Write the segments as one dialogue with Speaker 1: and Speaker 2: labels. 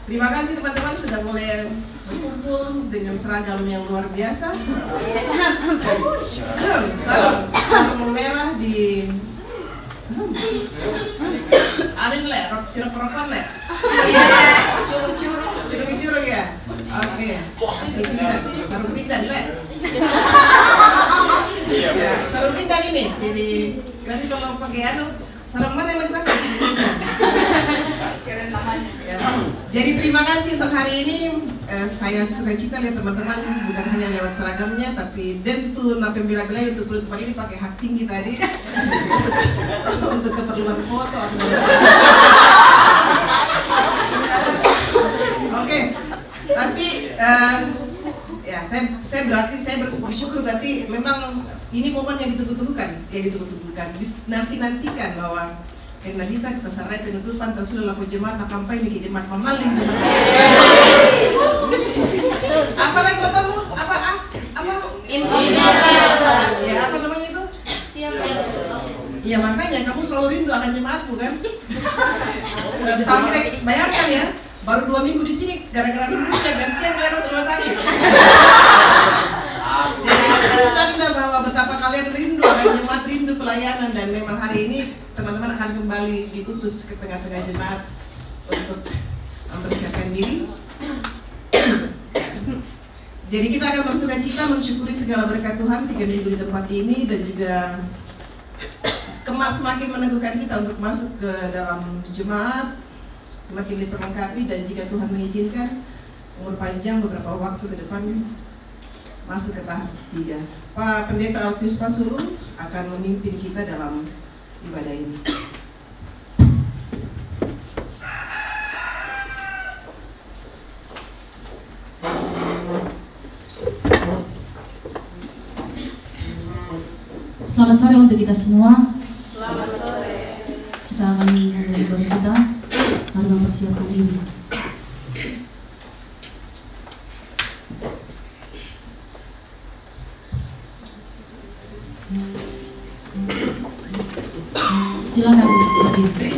Speaker 1: Terima kasih teman-teman sudah mulai berkumpul dengan seragam yang luar biasa. Sarung merah di Arin le, rok sirup rokok le. Curug ya. Oke. Sarung pindan le. Ya, sarung pindan ini. Jadi nanti kalau pakai sarung mana yang mau dipakai? Keren namanya. Ya. Jadi terima kasih untuk hari ini. Saya suka cita lihat teman-teman bukan hanya lewat seragamnya, tapi dentu nape bila-bila untuk penutupan ini pakai hak tinggi tadi untuk keperluan foto atau Oke. Tapi ya saya bersyukur berarti memang ini momen yang ditunggu-tunggukan, nantikan bahwa karena bisa kita sarai penutupan sudah laku jemaat akampai bikin jemaat mamaling jemaat. Apa lagi bertemu? Apa? Ya apa namanya itu? Iya makanya kamu selalu rindu akan jemaatmu kan? Sampai bayangkan ya, baru 2 minggu di sini gara-gara rindunya gantian kalian masuk rumah sakit. Jadi itu tanda bahwa betapa kalian rindu akan jemaat, rindu pelayanan, dan memang hari ini teman-teman akan kembali diutus ke tengah-tengah jemaat untuk mempersiapkan diri. Jadi kita akan bersukacita mensyukuri segala berkat Tuhan 3 minggu di tempat ini, dan juga semakin meneguhkan kita untuk masuk ke dalam jemaat, semakin diperlengkapi, dan jika Tuhan mengizinkan umur panjang beberapa waktu ke depan masuk ke tahap 3. Pak Pendeta Alpius Pasulu akan memimpin kita dalam ibadah ini.
Speaker 2: Selamat sore untuk kita semua.
Speaker 3: Selamat sore.
Speaker 2: Kita akan memulai ibadah kita. Mari mempersiapkan diri. Silakan berdiri.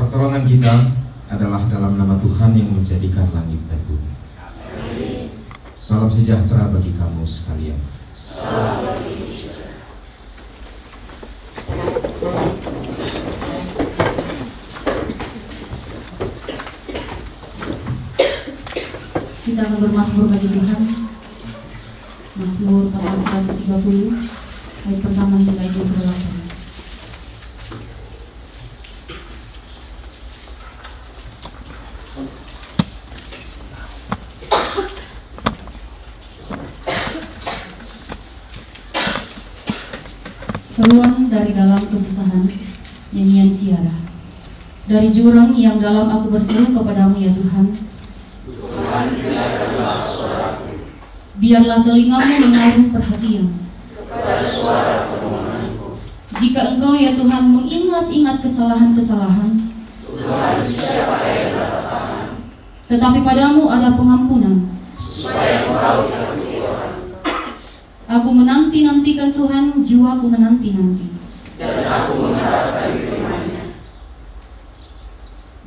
Speaker 3: Pertolongan kita adalah dalam nama Tuhan yang menjadikan langit dan bumi. Salam sejahtera bagi kamu sekalian.
Speaker 2: Kita akan bermazmur bagi Tuhan. Mazmur pasal 130 ayat pertama hingga ayat yang ke-8. Seruan dari dalam kesusahan, nyanyian siara. Dari jurang yang dalam aku berseru kepadamu ya Tuhan.
Speaker 4: Tuhan, dengarkanlah suaraku.
Speaker 2: Biarlah telingamu menaruh perhatian
Speaker 4: Kepada suara permohonanku.
Speaker 2: jika Engkau ya Tuhan mengingat-ingat kesalahan-kesalahan.
Speaker 4: Tuhan, siapa yang dapat tahan?
Speaker 2: Tetapi padamu ada pengampunan.
Speaker 4: Supaya Engkau ditakuti orang.
Speaker 2: Aku menanti-nantikan Tuhan, jiwaku menanti-nanti.
Speaker 4: Dan aku mengharapkan firman-Nya.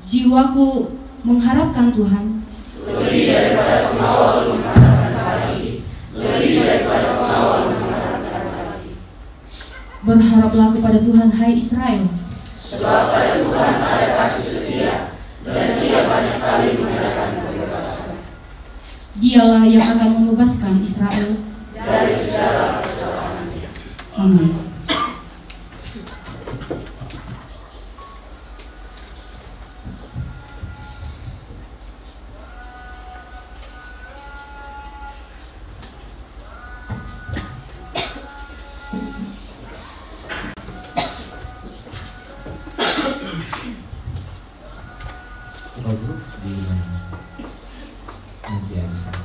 Speaker 2: Jiwaku mengharapkan Tuhan.
Speaker 4: Lebih daripada pengawal mengharapkan pagi. Lebih daripada pengawal mengharapkan pagi.
Speaker 2: Berharaplah kepada Tuhan, hai Israel.
Speaker 4: Sebab pada Tuhan ada kasih setia, dan Dia banyak kali mengadakan pembebasan.
Speaker 2: Dialah yang akan membebaskan Israel
Speaker 4: Dari segala kesalahannya.
Speaker 2: Amin.
Speaker 3: Bapak di Mutia Besar.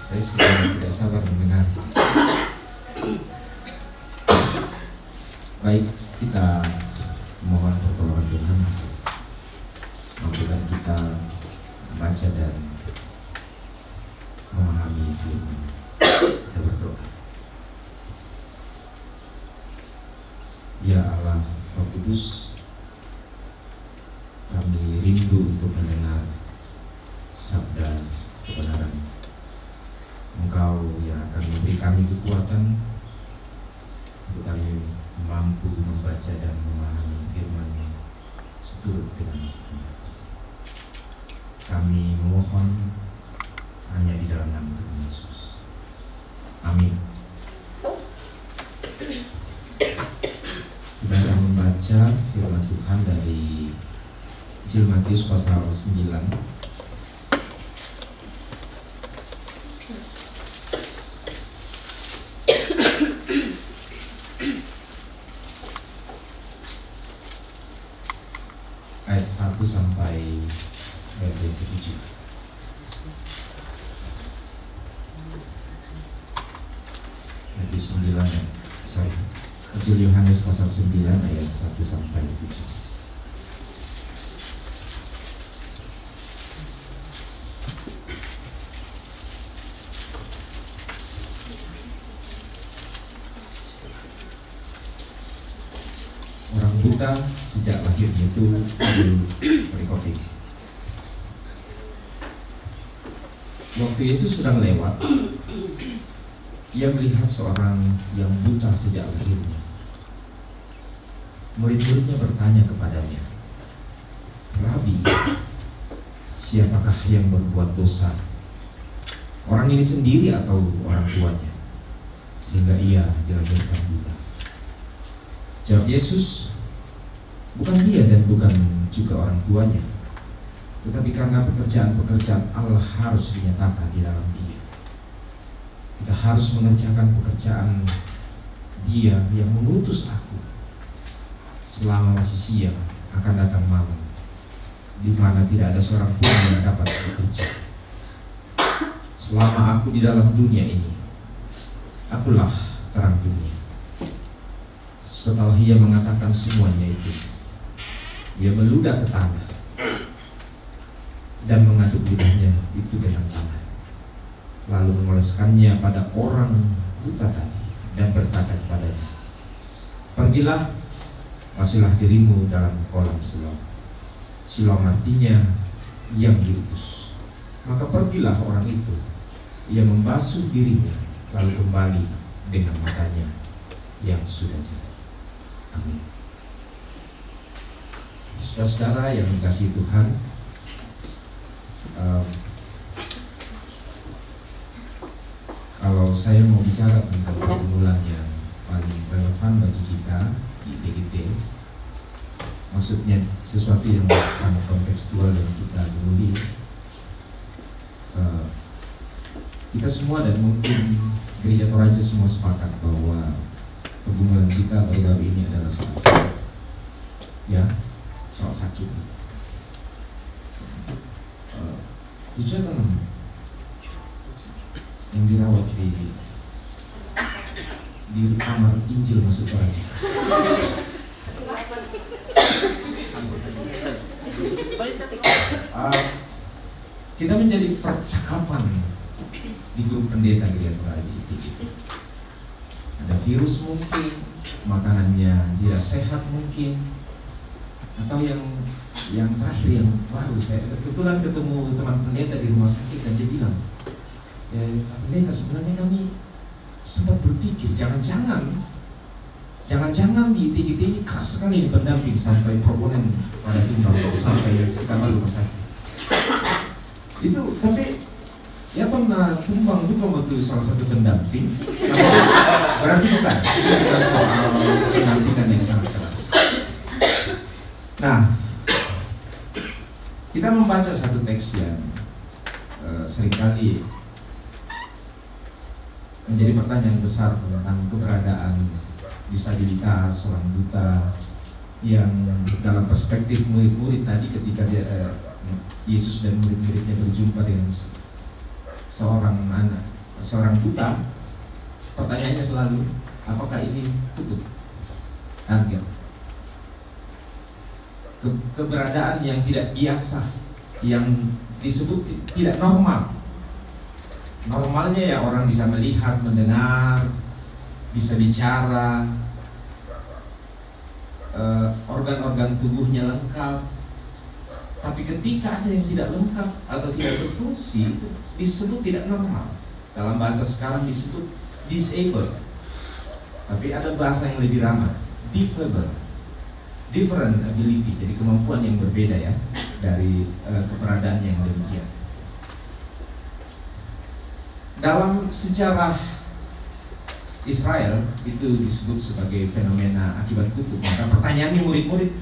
Speaker 3: Saya sudah tidak sabar mendengar. Baik, kita mohon pertolongan Tuhan. Mampukan kita membaca dan memahami firman. Kita berdoa. Ya Allah, Roh Kudus, kami rindu untuk mendengar sabda kebenaran. Engkau yang akan memberi kami kekuatan untuk kami mampu membaca dan memahami firman-Mu seturut dengan kehendak. Kami memohon hanya di dalam nama Tuhan Yesus. Amin. Kita akan membaca firman Tuhan dari Injil Matius pasal 9 ayat 1 sampai ayat yang ke-7. Matius 9 Injil Yohanes pasal 9 ayat 1 sampai 7. Orang buta sejak lahirnya itu berikopik. Waktu Yesus sedang lewat, ia melihat seorang yang buta sejak lahirnya. Murid-muridnya bertanya kepadanya, Rabi, siapakah yang berbuat dosa? Orang ini sendiri atau orang tuanya? Sehingga ia dilahirkan buta. Jawab Yesus, bukan dia dan bukan juga orang tuanya, tetapi karena pekerjaan-pekerjaan Allah harus dinyatakan di dalam dia. Kita harus mengerjakan pekerjaan Dia yang mengutus aku. Selama masih siang akan datang malam, di mana tidak ada seorang pun yang dapat bekerja. Selama aku di dalam dunia ini, akulah terang dunia. Setelah ia mengatakan semuanya itu, ia meludah ke tanah dan mengaduk ludahnya itu dengan tanah, lalu mengoleskannya pada orang buta tadi dan berkata kepadanya, pergilah, masuklah dirimu dalam kolam Siloam. Siloam artinya yang diutus. Maka pergilah orang itu, ia membasuh dirinya, lalu kembali dengan matanya yang sudah jernih. Amin. Saudara-saudara yang dikasihi Tuhan, kalau saya mau bicara tentang pergumulan yang paling relevan bagi kita di TGT, maksudnya sesuatu yang sangat kontekstual dan kita peduli, kita semua dan mungkin Gereja Toraja semua sepakat bahwa pergumulan kita baru-baru ini adalah soal sakit, ya, soal sakit. Tujuan yang dirawat di kamar Injil maksud Toraja. Kita menjadi percakapan di grup pendeta Gereja Toraja. Ada virus mungkin, makanannya tidak sehat mungkin, atau yang terakhir yang baru, saya kebetulan ketemu teman pendeta di rumah sakit dan dia bilang, ya pendeta sebenarnya kami sempat berpikir jangan-jangan di TGT ini keras sekali pendamping sampai proponen pada tumbang sampai kamar rumah sakit. Itu tapi ya pernah tumbang juga waktu salah satu pendamping. Berarti bukan soal pendampingan yang sangat keras. Nah, kita membaca satu teks yang seringkali menjadi pertanyaan besar tentang keberadaan disabilitas, orang buta, yang dalam perspektif murid-murid tadi ketika Yesus dan murid-muridnya berjumpa dengan seorang buta, pertanyaannya selalu, apakah ini kutub? Angel. Keberadaan yang tidak biasa, yang disebut tidak normal. Normalnya ya orang bisa melihat, mendengar, bisa bicara, organ-organ tubuhnya lengkap. Tapi ketika ada yang tidak lengkap atau tidak berfungsi, itu disebut tidak normal. Dalam bahasa sekarang disebut disabled. Tapi ada bahasa yang lebih ramah, different ability, jadi kemampuan yang berbeda ya dari keberadaan yang demikian. Dalam sejarah Israel itu disebut sebagai fenomena akibat kutub. Maka pertanyaannya murid-murid,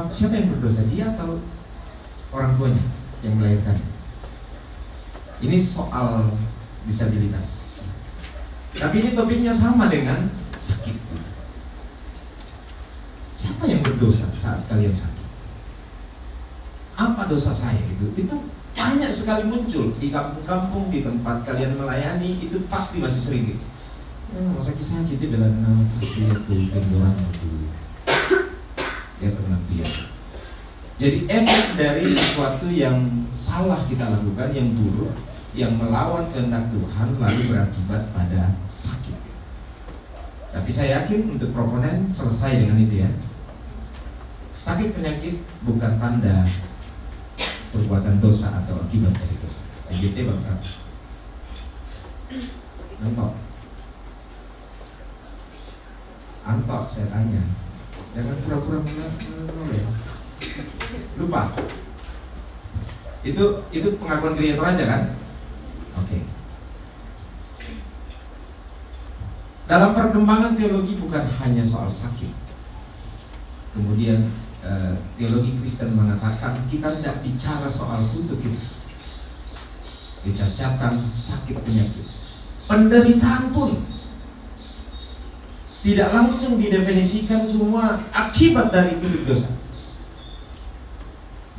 Speaker 3: siapa yang berdosa, dia atau orang tuanya yang melahirkan? Ini soal disabilitas. Tapi ini topiknya sama dengan sakit. Siapa yang berdosa saat kalian sakit? Apa dosa saya itu banyak sekali muncul di kampung-kampung, di tempat kalian melayani, itu pasti masih sering gitu. Sakit-sakit itu bela nama saya tuh pendoran itu. Ya tenang dia. Jadi efek dari sesuatu yang salah kita lakukan, yang buruk, yang melawan kehendak Tuhan, lalu berakibat pada sakit. Tapi saya yakin untuk proponen selesai dengan itu ya. Sakit penyakit bukan tanda perbuatan dosa atau akibat dari dosa. EGT Bapak Antok saya tanya, jangan pura-pura menolak. Lupa. Itu pengakuan Kreator aja kan? Oke. Dalam perkembangan teologi bukan hanya soal sakit. Kemudian teologi Kristen mengatakan kita tidak bicara soal kutuk itu, kecacatan, sakit, penyakit, penderitaan pun tidak langsung didefinisikan semua akibat dari kutuk dosa.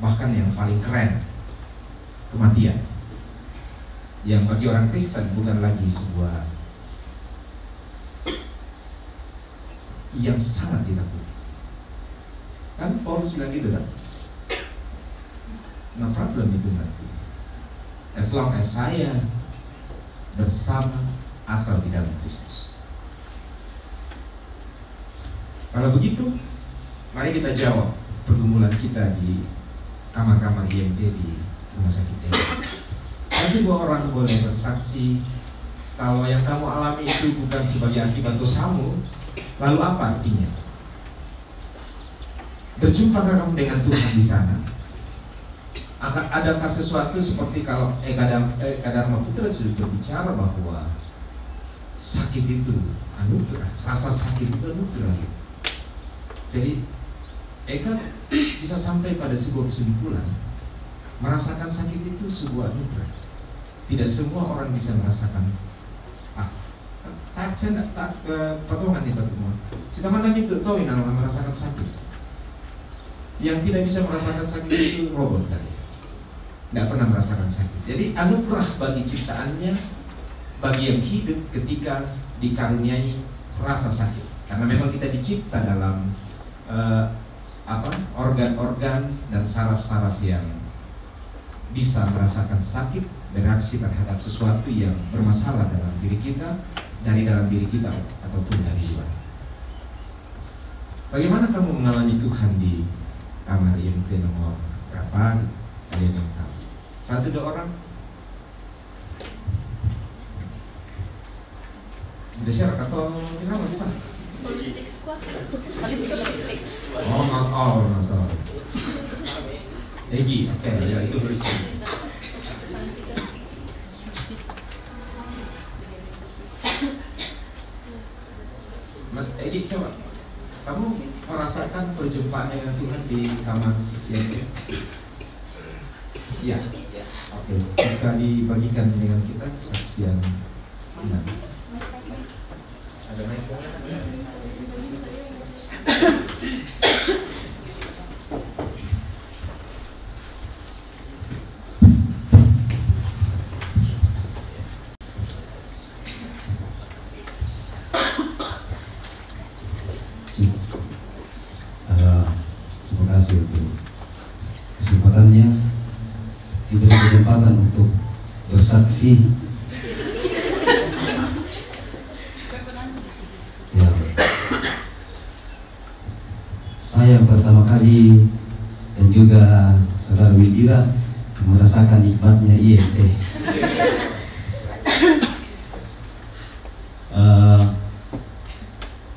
Speaker 3: Bahkan yang paling keren, kematian, yang bagi orang Kristen bukan lagi sebuah yang sangat ditakuti. Kan Paulus bilang gitu kan, no problem itu nanti, as long as saya bersama atau di dalam Kristus. Kalau begitu, mari kita jawab pergumulan kita di kamar-kamar IMT di rumah sakit ini. Nanti dua orang boleh bersaksi kalau yang kamu alami itu bukan sebagai akibat dosamu. Lalu apa artinya? Berjumpakah kamu dengan Tuhan di sana? Adakah sesuatu seperti kalau Eka Dharma Putra sudah berbicara bahwa sakit itu anugerah, rasa sakit itu anugerah. Jadi Eka bisa sampai pada sebuah kesimpulan, merasakan sakit itu sebuah anugerah. Tidak semua orang bisa merasakan. Saya tidak potongan nih Pak Tumor. Kita kan lagi tahu ini namanya merasakan sakit. Yang tidak bisa merasakan sakit itu robot tadi. Tidak pernah merasakan sakit. Jadi anugerah bagi ciptaannya, bagi yang hidup ketika dikaruniai rasa sakit. Karena memang kita dicipta dalam organ-organ dan saraf-saraf yang bisa merasakan sakit, bereaksi terhadap sesuatu yang bermasalah dalam diri kita, dari dalam diri kita ataupun dari luar. Bagaimana kamu mengalami Tuhan di kamar IMT nomor berapa? Kalian yang tahu. 1-2 orang. Udah share atau kenapa bukan? Oh, not all. Egi, oke, ya itu holistik. Egi, coba kamu merasakan perjumpaan dengan Tuhan di kamar IMT? Ya, oke. Bisa dibagikan dengan kita kesaksian benar. Ada mic?
Speaker 5: Terima kasih untuk kesempatannya, diberi kesempatan untuk bersaksi. Ya, saya pertama kali dan juga saudara Widira merasakan nikmatnya IMT.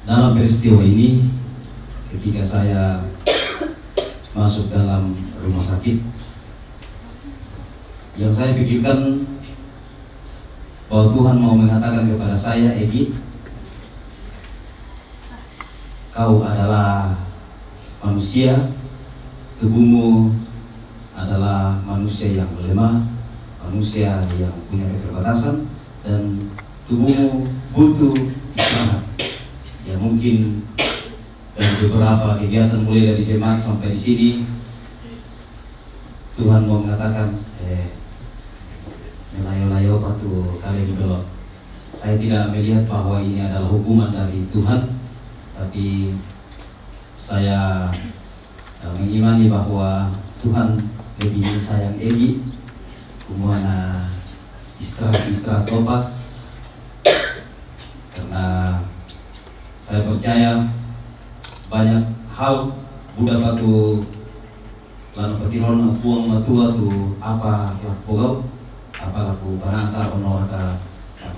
Speaker 5: Dalam peristiwa ini, ketika saya masuk dalam rumah sakit, yang saya pikirkan bahwa Tuhan mau mengatakan kepada saya, Egi, kau adalah manusia, tubuhmu adalah manusia yang lemah, manusia yang punya keterbatasan, dan tubuhmu butuh istirahat. Ya mungkin dari beberapa kegiatan mulai dari jemaat sampai di sini, Tuhan mau mengatakan, melayo-layo patuh kalian belok. Saya tidak melihat bahwa ini adalah hukuman dari Tuhan, tapi saya mengimani bahwa Tuhan lebih sayang Egi, kumana istirahat tobat, karena saya percaya banyak hal Buddha batu lana petiron atuang matua tu apa laku apa laku panata honor ka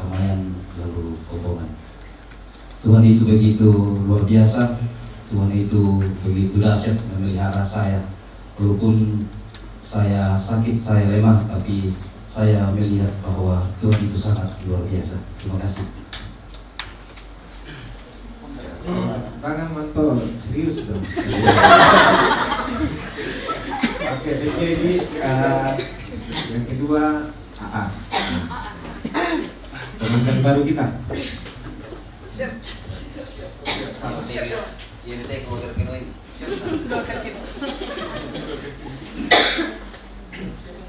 Speaker 5: kamayan lalu hubungan. Tuhan itu begitu luar biasa, Tuhan itu begitu dahsyat memelihara saya Walaupun saya sakit, saya lemah, tapi saya melihat bahwa Tuhan itu sangat luar biasa. Terima kasih.
Speaker 3: Tangan mantul, serius dong. Oke, jadi yang kedua AA. Teman baru kita.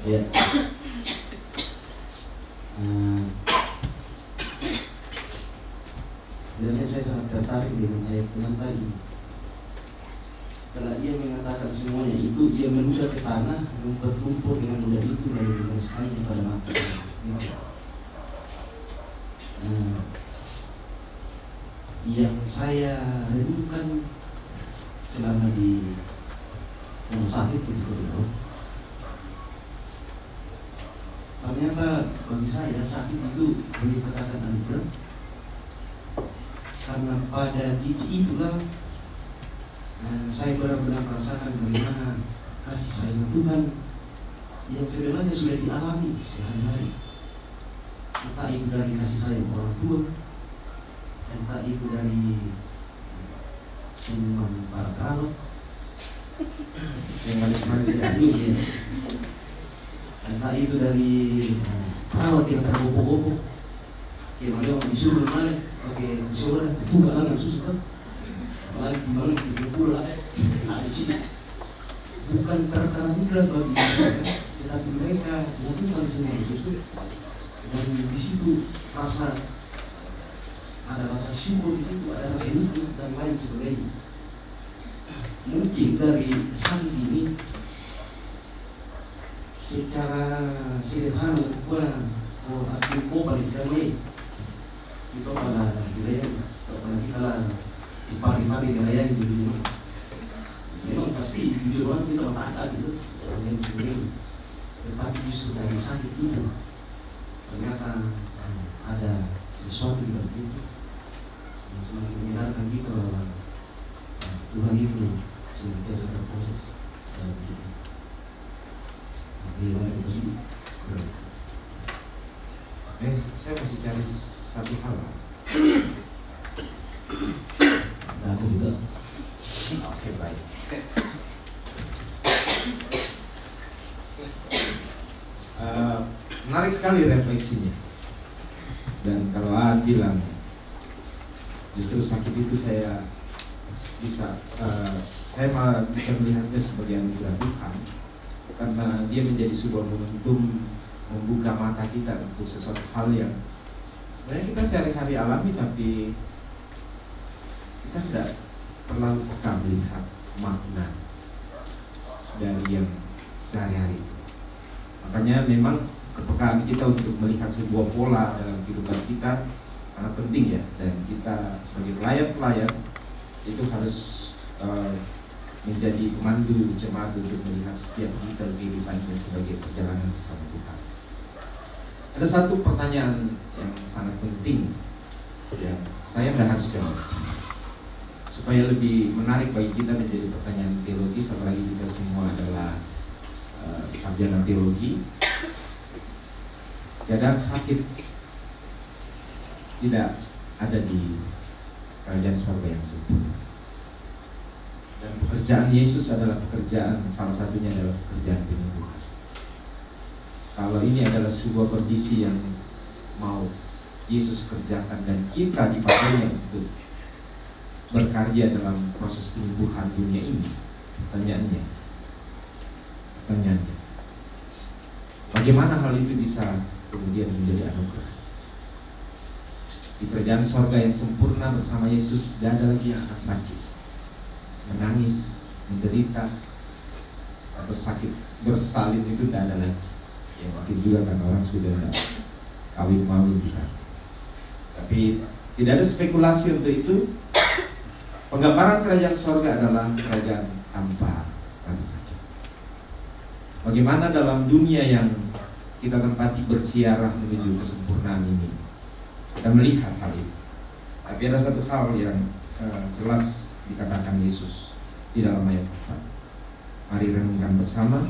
Speaker 5: Ya. Sebenarnya saya sangat tertarik dengan ayat yang tadi. Setelah ia mengatakan semuanya itu, ia menunda ke tanah, membuat lumpur dengan mudah itu, lalu menuliskannya pada mata. Yang saya renungkan selama di rumah sakit itu, ternyata bagi saya sakit itu boleh dikatakan anugerah, karena pada titik itulah saya benar-benar merasakan bagaimana kasih sayang Tuhan yang sebenarnya sudah dialami sehari-hari. Entah itu dari kasih sayang orang tua, entah itu dari senyuman para perawat yang manis-manis itu, entah itu dari perawat yang tergopoh-gopoh, yang ada orang disuruh malah, oke disuruh buka tangan susu kan, apalagi malam itu pula ada sini. Bukan perkara mudah bagi mereka, tetapi mereka melakukan semua itu, dan di situ ada rasa syukur, di situ ada rasa nikmat dan lain sebagainya. Mungkin dari sakit ini secara sederhana pula aku balik kami itu pada wilayah pada kita di pagi-pagi wilayah di dunia. Memang pasti jujur orang kita mata gitu yang sebelum, tetapi justru dari sakit itu ternyata ada sesuatu di dalam itu yang semakin menyadarkan kita bahwa Tuhan itu senantiasa berproses dalam hidup. Bagaimana kita sih?
Speaker 3: Saya masih cari satu hal.
Speaker 5: Nah, aku juga.
Speaker 3: Oke, baik. Menarik sekali refleksinya. Dan kalau bilang justru sakit itu saya malah bisa melihatnya sebagai anugerah Tuhan, karena dia menjadi sebuah momentum membuka mata kita untuk sesuatu hal yang sebenarnya kita sehari-hari alami, tapi kita tidak terlalu peka melihat makna dari yang sehari-hari. Makanya memang kepekaan kita untuk melihat sebuah pola dalam kehidupan kita sangat penting ya, dan kita sebagai pelayan-pelayan itu harus menjadi pemandu jemaat untuk melihat setiap detail kehidupannya sebagai perjalanan bersama Tuhan. Ada satu pertanyaan yang sangat penting yang saya nggak harus jawab, supaya lebih menarik bagi kita menjadi pertanyaan teologis, apalagi kita semua adalah sarjana teologi. Keadaan sakit tidak ada di kerajaan surga yang sempurna. Dan pekerjaan Yesus adalah pekerjaan, salah satunya adalah pekerjaan penyembuhan. Kalau ini adalah sebuah kondisi yang mau Yesus kerjakan dan kita dipakainya untuk berkarya dalam proses penyembuhan dunia ini, pertanyaannya, bagaimana hal itu bisa kemudian menjadi anugerah? Di kerajaan surga yang sempurna bersama Yesus, tidak ada lagi yang akan sakit, menangis, menderita, atau sakit bersalin, itu tidak ada lagi. Ya mungkin juga kan orang sudah kawin-mawin juga. Tapi tidak ada spekulasi untuk itu. Penggambaran kerajaan surga adalah kerajaan tanpa rasa sakit. Bagaimana dalam dunia yang kita tempati bersiarah menuju kesempurnaan ini, kita melihat hal itu. Tapi ada satu hal yang jelas dikatakan Yesus di dalam ayat 4. Mari renungkan bersama.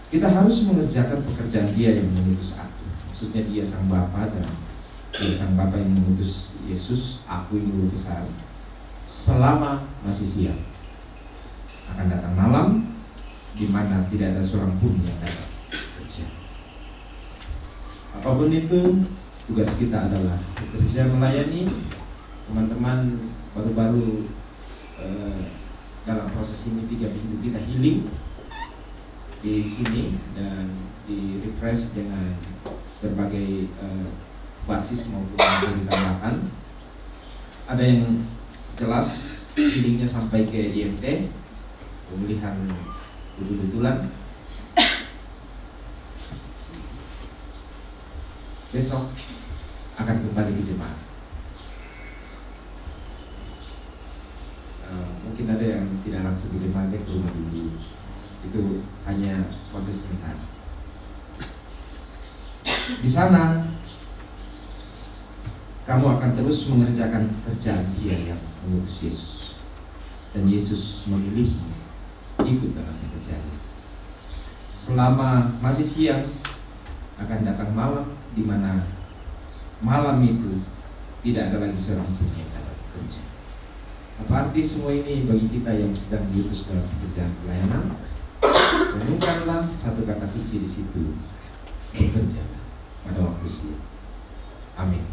Speaker 3: Kita harus mengerjakan pekerjaan Dia yang mengutus aku. Maksudnya Dia Sang Bapa, dan Dia Sang Bapa yang mengutus Yesus, aku yang guru besar, selama masih siang. Akan datang malam di mana tidak ada seorang pun yang dapat bekerja. Apapun itu, tugas kita adalah bekerja melayani. Teman-teman baru-baru dalam proses ini 3 minggu kita healing di sini dan di refresh dengan berbagai basis maupun yang ditambahkan. Ada yang jelas healingnya sampai ke IMT, pemulihan betul-betulan. Besok akan kembali ke jemaat. Mungkin ada yang tidak langsung di jemaat, ke rumah dulu. Itu hanya proses sebentar. Di sana kamu akan terus mengerjakan pekerjaan Dia yang mengutus Yesus, dan Yesus memilihmu ikut dalam pekerjaannya. Selama masih siang, akan datang malam di mana malam itu tidak ada lagi seorang pun yang dapat bekerja. Apa arti semua ini bagi kita yang sedang diutus dalam pekerjaan pelayanan? Renungkanlah satu kata kunci di situ: bekerja pada waktu siang. Amin.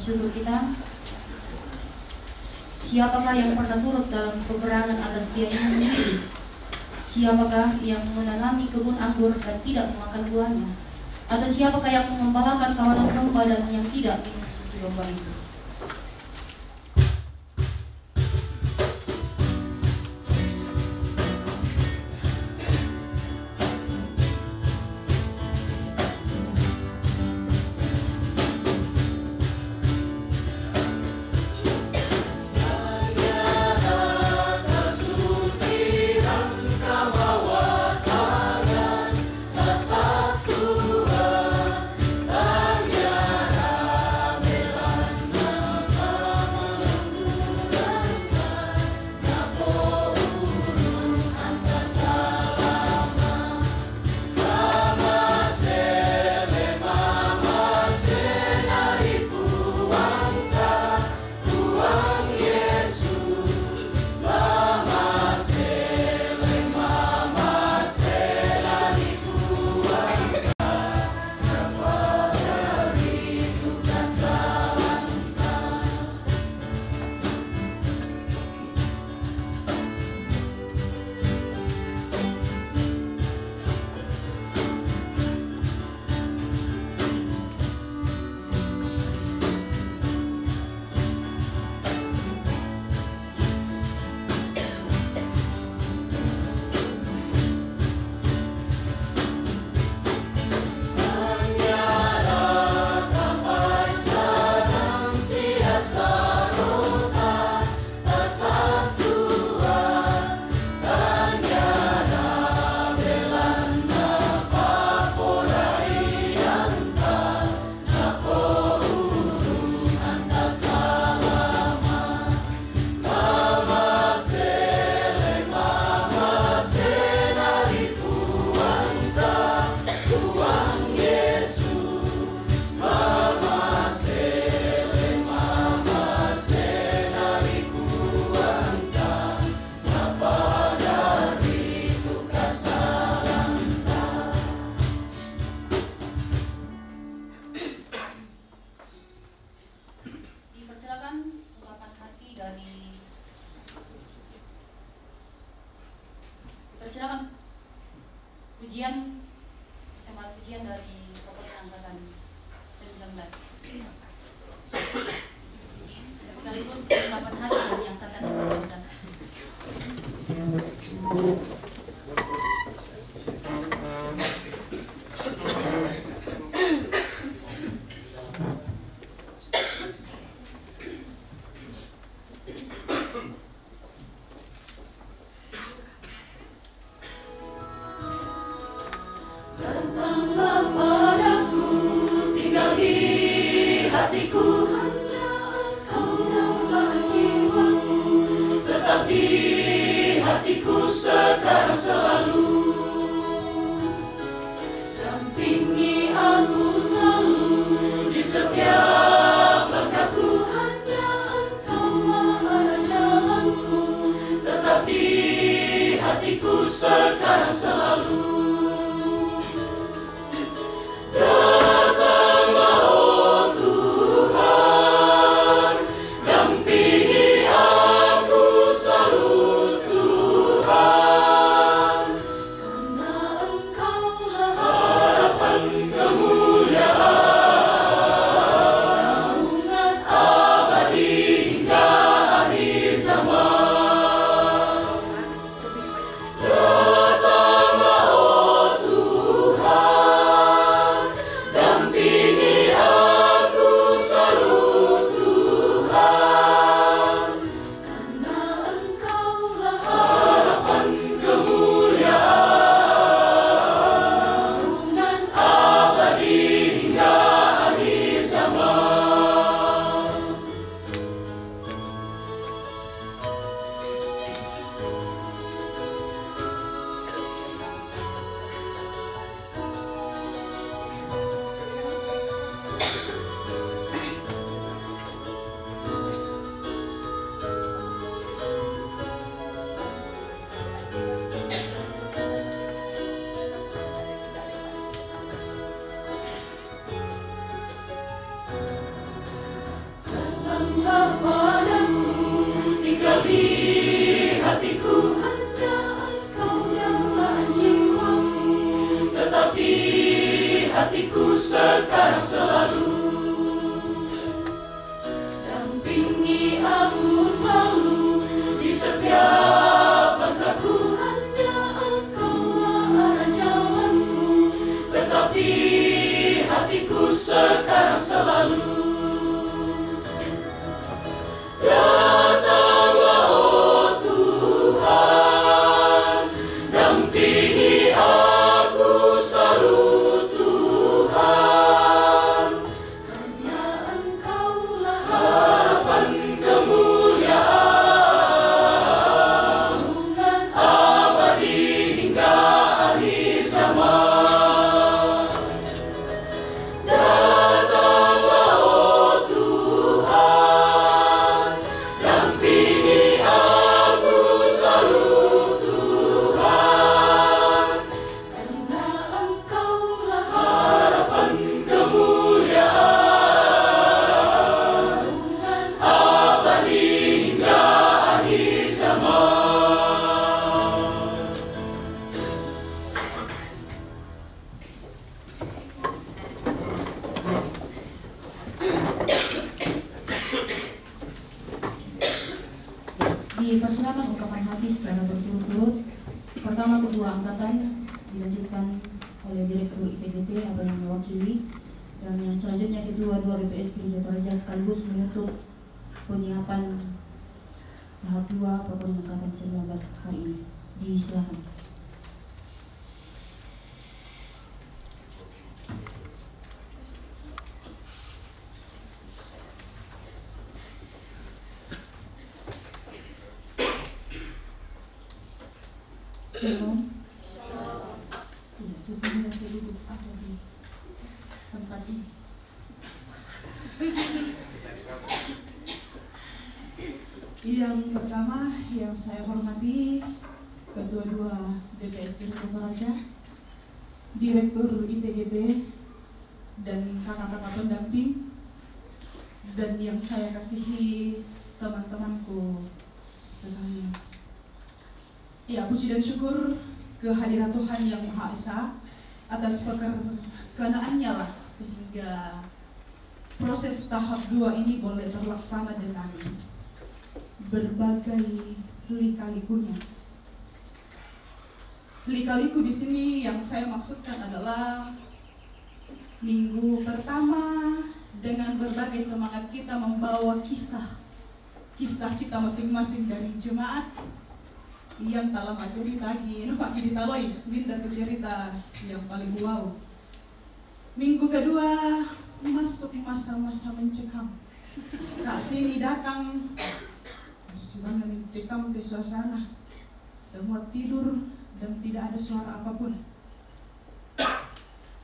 Speaker 2: Syukur kita. Siapakah yang pernah turut dalam peperangan atas biayanya sendiri? Siapakah yang menanami kebun anggur dan tidak memakan buahnya? Atau siapakah yang mengembalakan kawanan domba dan yang tidak minum susu domba itu?
Speaker 6: Persilakan pujian, semangat pujian dari pokoknya angkatan 19. Sekaligus ungkapan hati dari angkatan 19.
Speaker 4: hatiku Engkau dalam jiwaku, tetapi hatiku sekarang selalu. Dampingi aku selalu di setiap langkahku. Hanya Engkaulah arah jalanku, tetapi hatiku sekarang selalu. Datanglah oh Tuhan, dampingi aku selalu Tuhan, karena Engkaulah harapan kemuliaan, naungan abadi hingga akhir zaman. Datanglah oh Tuhan, dampingi aku selalu Tuhan, karena Engkaulah harapan kemuliaan, naungan abadi hingga akhir zaman. Datanglah padaku, tinggal di hatiku. Hanya Engkau dalam jiwaku, tetapi hatiku sekarang selalu. Dampingi aku selalu di setiap langkahku. Hanya Engkaulah arah jalanku, tetapi hatiku sekarang selalu. Datanglah oh Tuhan, dampingi aku selalu Tuhan, karena Engkaulah harapan kemuliaan, naungan abadi hingga akhir zaman. Datanglah oh Tuhan, dampingi aku selalu Tuhan, karena Engkaulah harapan kemuliaan, naungan abadi hingga akhir zaman.
Speaker 2: Dipersilakan ungkapan hati secara berturut-turut. Pertama kedua angkatan dilanjutkan oleh Direktur ITGT atau yang mewakili, dan yang selanjutnya kedua-dua BPS Gereja Toraja sekaligus menutup penyiapan tahap 2 Program Angkatan 19 hari ini. Disilakan.
Speaker 1: Shalom. Ya, sesungguhnya saya duduk ada di tempat ini. Yang pertama yang saya hormati Ketua 2 BPS Gereja Toraja, Direktur ITGB, dan kakak-kakak pendamping, dan yang saya kasihi teman-temanku sekalian. Ya, puji dan syukur kehadiran Tuhan Yang Maha Esa atas perkenaannya lah, sehingga proses tahap 2 ini boleh terlaksana dengan berbagai lika-likunya. Lika-liku di sini yang saya maksudkan adalah minggu pertama dengan berbagai semangat kita membawa kisah kita masing-masing dari jemaat yang dalam cerita ini Pak Ditaloi minta cerita yang paling wow. Minggu kedua masuk masa-masa mencekam. Kak Sini datang, sudah mencekam di suasana. Semua tidur dan tidak ada suara apapun.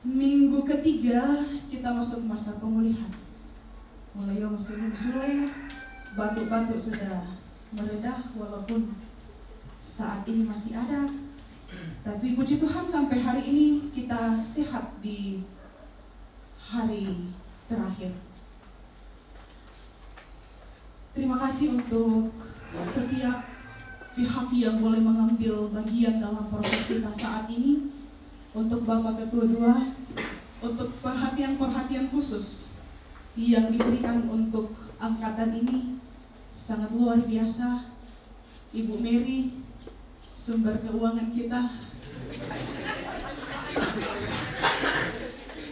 Speaker 1: Minggu ketiga kita masuk masa pemulihan. Mulai mulai batuk-batuk sudah meredah walaupun saat ini masih ada. Tapi puji Tuhan sampai hari ini kita sehat di hari terakhir. Terima kasih untuk setiap pihak yang boleh mengambil bagian dalam proses kita saat ini. Untuk Bapak Ketua 2, untuk perhatian-perhatian khusus yang diberikan untuk angkatan ini sangat luar biasa. Ibu Mary, sumber keuangan kita.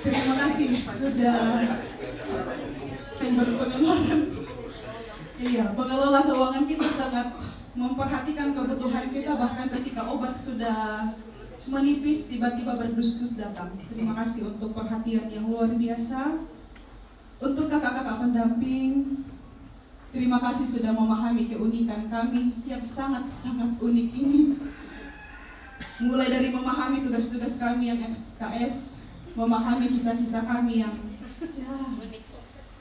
Speaker 1: Terima kasih sudah sumber pengeluaran. Iya, pengelola keuangan kita sangat memperhatikan kebutuhan kita, bahkan ketika obat sudah menipis tiba-tiba berdus-dus datang. Terima kasih untuk perhatian yang luar biasa. Untuk kakak-kakak pendamping, terima kasih sudah memahami keunikan kami yang sangat-sangat unik ini. Mulai dari memahami tugas-tugas kami yang SKS, memahami kisah-kisah kami yang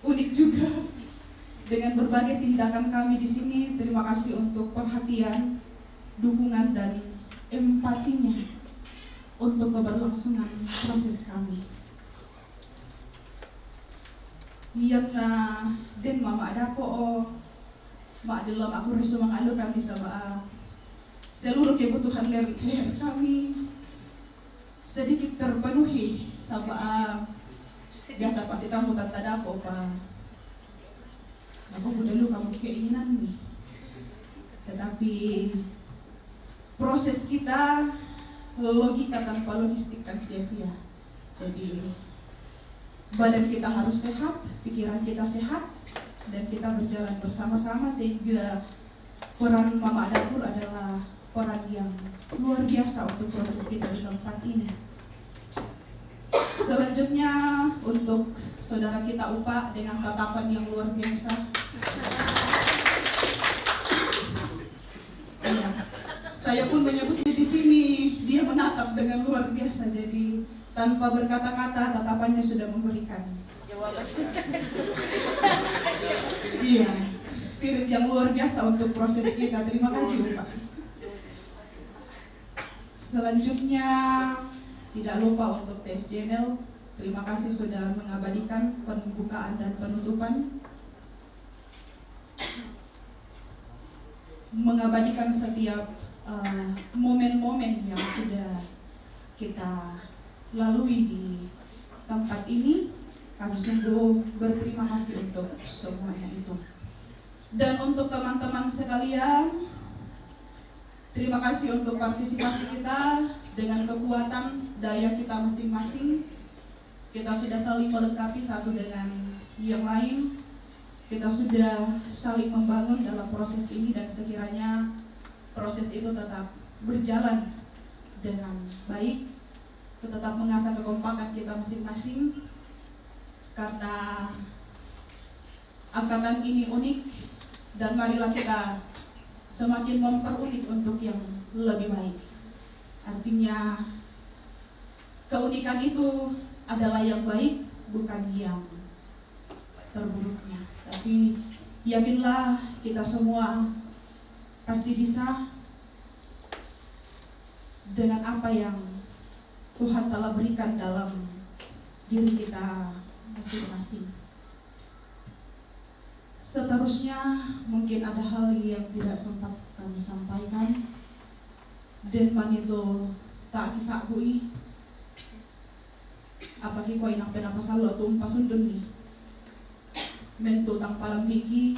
Speaker 1: unik juga. Dengan berbagai tindakan kami di sini, terima kasih untuk perhatian, dukungan dan empatinya untuk keberlangsungan proses kami. Yang den mama ada po mak dalam aku resumang alu kami sama seluruh kebutuhan leher kami sedikit terpenuhi sama biasa pasti tamu tanta dapo pa aku dulu kamu keinginan nih, tetapi proses kita logika tanpa logistik kan sia-sia. Jadi badan kita harus sehat, pikiran kita sehat, dan kita berjalan bersama-sama sehingga peran Mama Dapur adalah peran yang luar biasa untuk proses kita di tempat ini. Selanjutnya untuk saudara kita Upa dengan tatapan yang luar biasa. Ya, saya pun menyebutnya di sini, dia menatap dengan luar biasa. Jadi tanpa berkata-kata, tatapannya sudah memberikan jawaban. Iya, spirit yang luar biasa untuk proses kita. Terima kasih, Pak. Selanjutnya, tidak lupa untuk tes channel. Terima kasih sudah mengabadikan pembukaan dan penutupan. Mengabadikan setiap momen-momen yang sudah kita lalui di tempat ini. Kami sungguh berterima kasih untuk semuanya itu. Dan untuk teman-teman sekalian, terima kasih untuk partisipasi kita dengan kekuatan daya kita masing-masing. Kita sudah saling melengkapi satu dengan yang lain. Kita sudah saling membangun dalam proses ini dan sekiranya proses itu tetap berjalan dengan baik, tetap mengasah kekompakan kita masing-masing, karena angkatan ini unik dan marilah kita semakin memperunik untuk yang lebih baik. Artinya keunikan itu adalah yang baik, bukan yang terburuknya. Tapi yakinlah kita semua pasti bisa dengan apa yang Tuhan telah berikan dalam diri kita masing-masing. Seterusnya mungkin ada hal yang tidak sempat kami sampaikan dan manito tak kisahui apalagi ko inang pinapasalo at pasundon ni mento tang palambiki.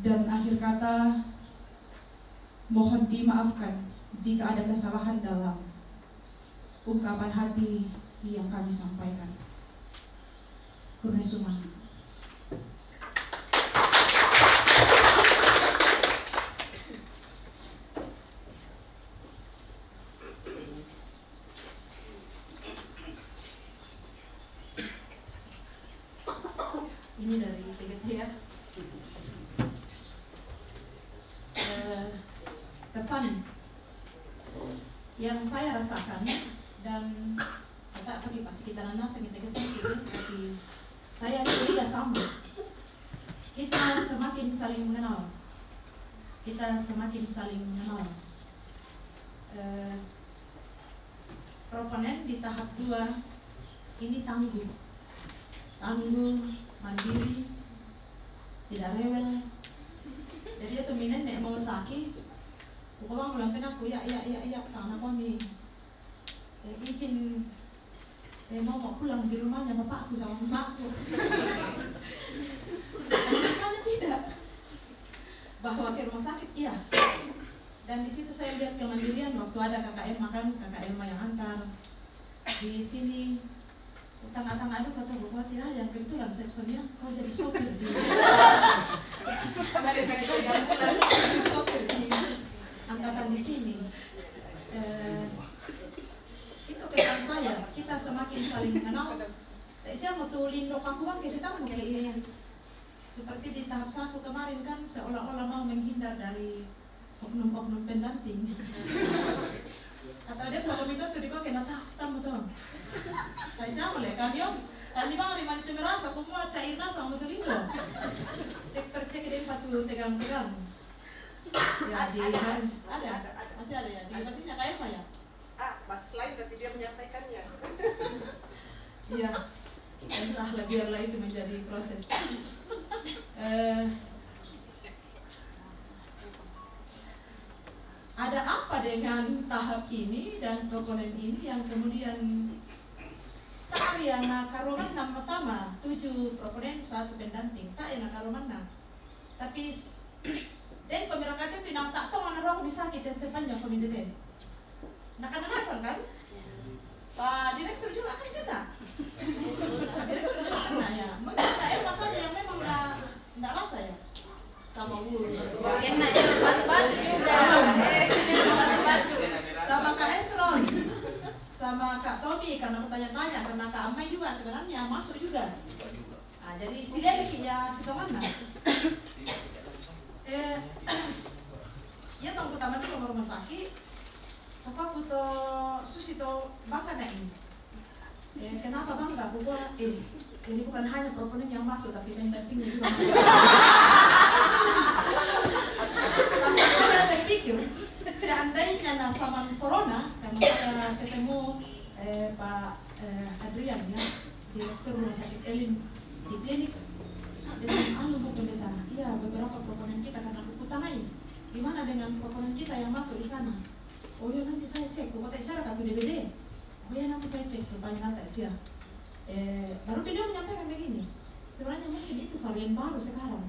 Speaker 1: Dan akhir kata, mohon dimaafkan jika ada kesalahan dalam ungkapan hati yang kami sampaikan. Kurnia Sumani. Stefani. Yang saya rasakan dan kata pakai pasti kita nana kita kesan tapi saya tidak sama. Kita semakin saling mengenal. Kita semakin saling mengenal. Proponen di tahap 2 ini tangguh, mandiri, tidak rewel. Jadi itu minen nek mau sakit, aku bang ulang aku ya, karena aku nih izin mau pulang di rumahnya bapakku sama mamaku. Makanya tidak, bahwa ke rumah sakit iya. Dan di situ saya lihat kemandirian waktu ada KKM makan, KKM yang antar di sini. Utang-atang aduh kata gue tidak yang kebetulan seksonnya kau jadi sopir di jadi sopir di angkatan di sini. Itu kesan saya, kita semakin saling mengenal. Saya mau tuh lindo kakuan ke situ mau kayak seperti di tahap 1 kemarin kan seolah-olah mau menghindar dari oknum-oknum pendamping. Atau dia kalau minta tuh dikau kena tahap stamp tuh. Tapi saya boleh kami om, kan di bang lima itu merasa aku mau cairna sama betul lindo. Cek dia patu tegang-tegang. Ya di ada masih ada ya di basisnya kayak apa ya?
Speaker 7: Basis lain tapi dia menyampaikannya.
Speaker 1: Iya, entahlah biarlah itu menjadi proses. Ada apa dengan tahap ini dan proponen ini yang kemudian Ariana karoman nama pertama 7 proponen 1 pendamping tak enak karoman tapi dan pemerintah itu yang tak tahu mana aku bisa kita sepanjang komite den. Nah karena asal kan Pak Direktur juga akan kena. Pak Direktur juga kena ya. Mungkin KM saja yang memang nggak rasa ya sama guru.
Speaker 6: Kena batu juga.
Speaker 1: Sama Kak Esron, sama Kak Tommy karena aku tanya-tanya karena Kak Amai juga sebenarnya masuk juga. Nah, jadi si Dedek ya si Tomana. Ya tong pertama itu ke rumah sakit. Apa butuh susi to bangga nak ini? Kenapa bangga? Bukan ini bukan hanya proponen yang masuk tapi pendampingnya juga. Sampai saya berpikir seandainya zaman corona karena saya ketemu Pak Adrian ya direktur rumah sakit Elin di klinik dengan Bu Pendeta, iya beberapa proponen kita karena aku tanai gimana dengan proponen kita yang masuk di sana. Oh ya nanti saya cek, kok saya kartu DVD. Oh ya nanti saya cek rupanya kata sia. Baru beliau menyampaikan begini. Sebenarnya mungkin itu varian baru sekarang.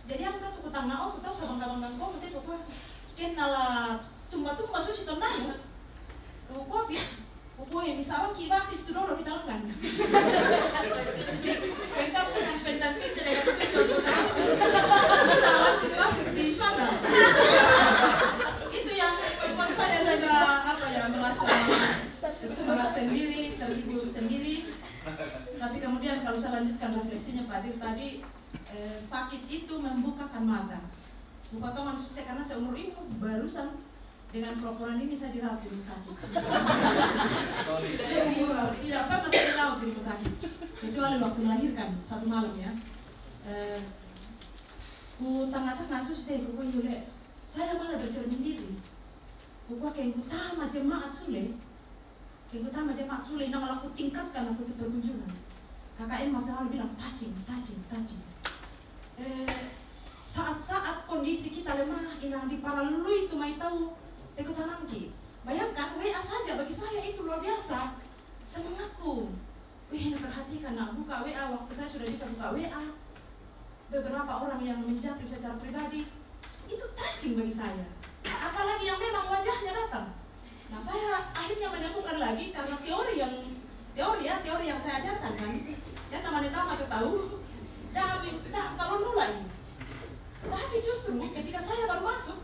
Speaker 1: Jadi aku tahu kutang naon, tahu sama bangga-bangga kau, mesti kok kenala tumba-tumba susi tonang. Tuh Covid, kok yang bisa awak basis itu dulu kita lakukan. Lengkap dengan pendamping dengan itu basis. Kita wajib basis di sana. Itu yang membuat saya juga apa ya merasa semangat sendiri, terhibur sendiri. Tapi kemudian kalau saya lanjutkan refleksinya Pak Dir tadi, sakit itu membukakan mata. Bukan tahu manusia karena seumur ini barusan dengan proponen ini saya dirawat di rumah sakit. Tidak pernah saya dirawat di rumah sakit kecuali waktu melahirkan 1 malam ya. Ku tengah-tengah suster ku yule. Saya malah bercermin diri. Ku pakai utama jemaat Sule. Utama jemaat Sule nama aku tingkatkan aku itu perkunjungan. KKN masa lalu bilang touching. Saat-saat kondisi kita lemah, inang di paralui itu mai tahu, ikut tanangki. Bayangkan WA saja bagi saya itu luar biasa semangatku. Wih, perhatikan nak buka WA waktu saya sudah bisa buka WA. Beberapa orang yang menjawab secara pribadi itu touching bagi saya. Apalagi yang memang wajahnya datang. Nah, saya akhirnya menemukan lagi karena teori yang saya ajarkan kan. Yang namanya tamat tahu. Dah kalau mulai. Tapi justru ketika saya baru masuk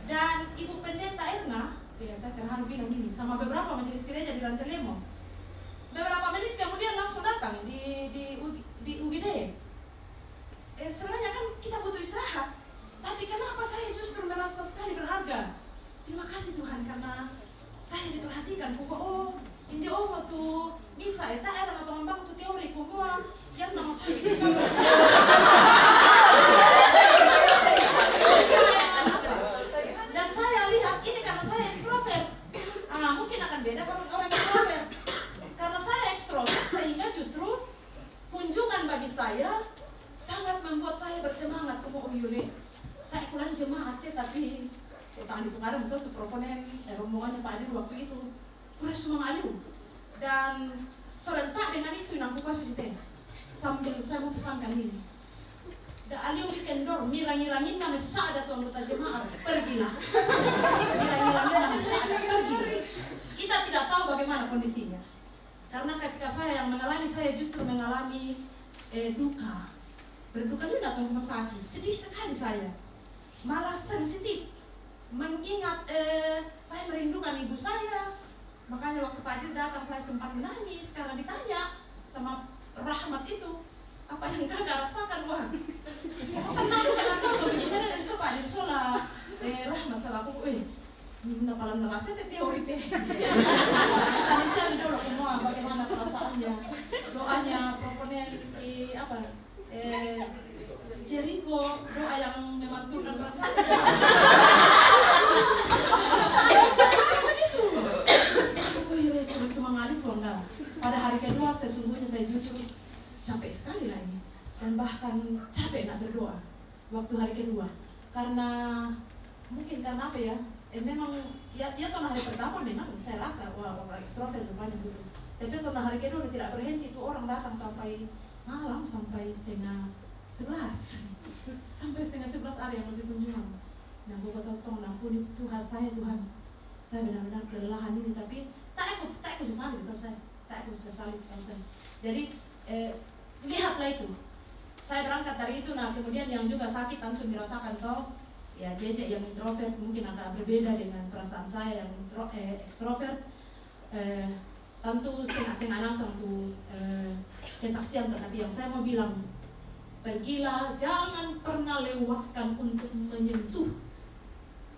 Speaker 1: dan Ibu Pendeta Erna, ya saya terharu bilang ini sama beberapa majelis gereja di Rantelemo. Beberapa menit kemudian langsung datang di UGD. Sebenarnya kan kita butuh istirahat, tapi kenapa saya justru merasa sekali berharga
Speaker 8: Tuhan, karena saya diperhatikan kuko ini waktu misa eta era atau ngambang tu teori kuko yang nama saya gitu kan. Dan saya lihat ini karena saya ekstrovert. Mungkin akan beda kalau orang introvert. Karena saya ekstrovert sehingga justru kunjungan bagi saya sangat membuat saya bersemangat. Yule, tak ikutan jemaat ya, tapi tadi pengaruh betul tuh proponen rombongannya Pak Adil waktu itu. Kurang semua Adil. Dan serentak dengan itu yang aku kasih teh. Sambil saya mau pesankan ini. Da Aliu kendor mirang-mirangin nama ada tuh anggota jemaat, pergilah. Mirang-mirangin nama pergi. Kita tidak tahu bagaimana kondisinya. Karena ketika saya yang mengalami, saya justru mengalami duka. Berduka dulu datang rumah sakit, sedih sekali saya. Malah sensitif. Mengingat saya merindukan ibu saya. Makanya waktu Pak Adil datang saya sempat menangis karena ditanya sama Rahmat itu, apa yang kakak rasakan? Wah, senang karena kau begini ada sudah Pak Adil sholat. Rahmat sama aku, nggak pernah ngerasa teori teh. Tadi saya dulu semua bagaimana perasaannya, doanya proponen si apa? Jericho, doa yang memantulkan perasaan. Perasaan saya begitu. Udah semangat itu enggak. Pada hari kedua sesungguhnya saya jujur capek sekali lah ini, dan bahkan capek nak berdoa waktu hari kedua karena mungkin karena apa ya? Memang ya tahun hari pertama memang saya rasa orang ekstrovert rupanya begitu. Tapi tahun hari kedua tidak berhenti tuh orang datang sampai malam sampai setengah 11 hari yang masih kunjungan. Nah, gue kata ampuni Tuhan saya benar-benar kelelahan ini, tapi tak aku sesali tahu saya. Jadi lihatlah itu. Saya berangkat dari itu. Nah, kemudian yang juga sakit tentu merasakan toh. Ya, Jeje yang introvert mungkin agak berbeda dengan perasaan saya yang ekstrovert. Tentu setengah-setengah nasa untuk kesaksian, tetapi yang saya mau bilang, pergilah, jangan pernah lewatkan untuk menyentuh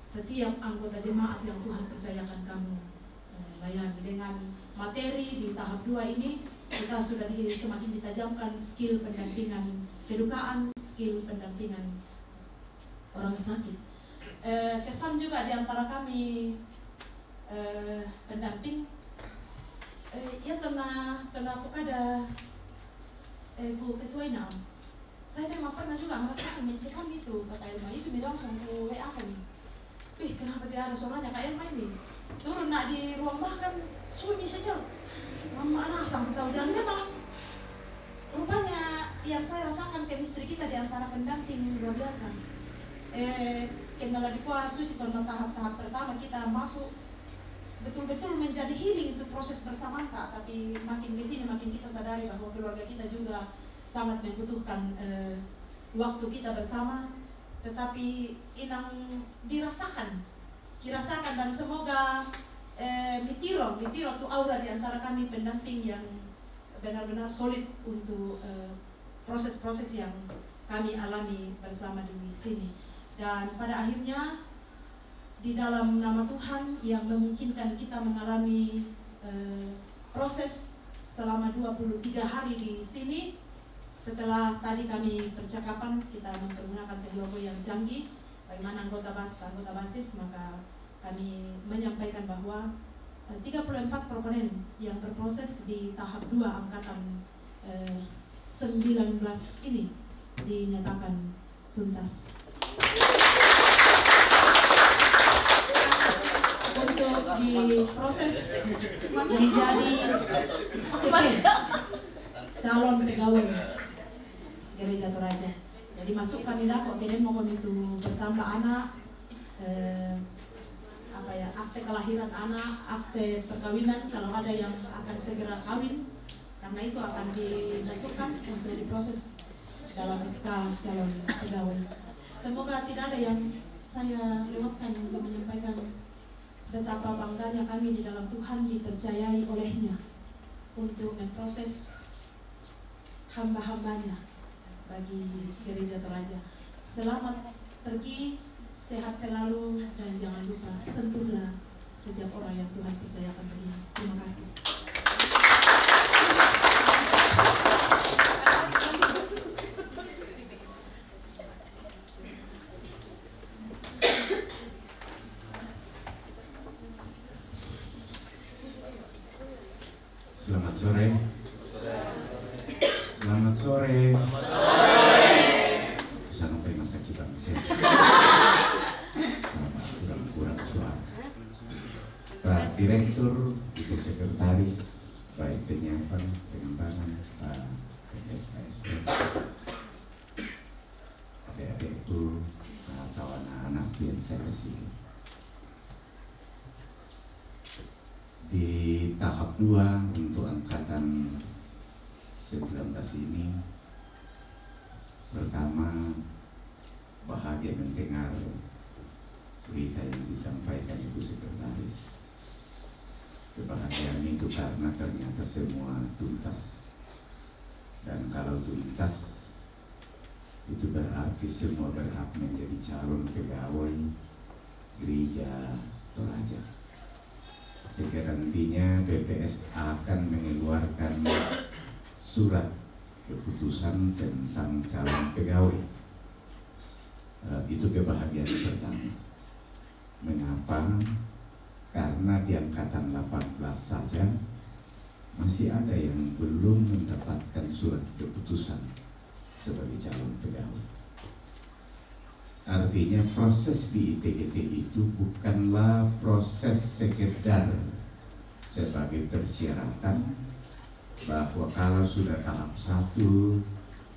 Speaker 8: setiap anggota jemaat yang Tuhan percayakan kamu layani. Dengan materi di tahap 2 ini, kita sudah semakin ditajamkan skill pendampingan kedukaan, skill pendampingan orang sakit. Kesan juga di antara kami pendamping, ya tenang aku ada Bu Ketua Inam. Saya memang pernah juga merasakan mencekam itu Kak Elma itu langsung ke WA kami. Kenapa tidak ada suaranya Kak Elma ini? Turun nak di ruang makan sunyi saja. Mama anak sampai tahu, dan memang rupanya yang saya rasakan chemistry kita di antara pendamping luar biasa. Kenal di kuasus itu tahap-tahap pertama kita masuk betul-betul menjadi healing itu proses bersama Kak, tapi makin di sini makin kita sadari bahwa keluarga kita juga sangat membutuhkan waktu kita bersama, tetapi inang dirasakan dan semoga mitiro tu aura di antara kami pendamping yang benar-benar solid untuk proses-proses yang kami alami bersama di sini. Dan pada akhirnya di dalam nama Tuhan yang memungkinkan kita mengalami proses selama 23 hari di sini. Setelah tadi kami percakapan, kita mempergunakan teknologi yang canggih, bagaimana anggota basis, maka kami menyampaikan bahwa 34 proponen yang berproses di tahap 2 angkatan 19 ini dinyatakan tuntas. Untuk diproses menjadi CP, calon pegawai Gereja Toraja. Jadi masukkan di dako, kemudian mau itu bertambah anak, akte kelahiran anak, akte perkawinan kalau ada yang akan segera kawin, karena itu akan dimasukkan untuk diproses dalam SK calon pegawai. Semoga tidak ada yang saya lewatkan untuk menyampaikan betapa bangganya kami di dalam Tuhan dipercayai olehnya untuk memproses hamba-hambanya bagi Gereja Toraja. Selamat pergi, sehat selalu, dan jangan lupa sentuhlah setiap orang yang Tuhan percayakan begini. Terima kasih.
Speaker 9: Selamat sore. Selamat sore. Sampai masa kita masih. Sama kurang suara. Pak Direktur, Ibu Sekretaris, baik penyiapan, pengembangan, Pak SKSD, adik-adikku atau anak-anak yang saya kasihi. Di tahap 2 untuk angkatan 19 ini, pertama bahagia mendengar berita yang disampaikan Ibu Sekretaris. Kebahagiaan itu karena ternyata semua tuntas, dan kalau tuntas itu berarti semua berhak menjadi calon pegawai gereja Toraja. Sehingga nantinya BPS akan mengeluarkan surat keputusan tentang calon pegawai. Itu kebahagiaan pertama. Mengapa? Karena di angkatan 18 saja masih ada yang belum mendapatkan surat keputusan sebagai calon pegawai. Artinya proses di ITGT itu bukanlah proses sekedar sebagai persyaratan bahwa kalau sudah tahap 1,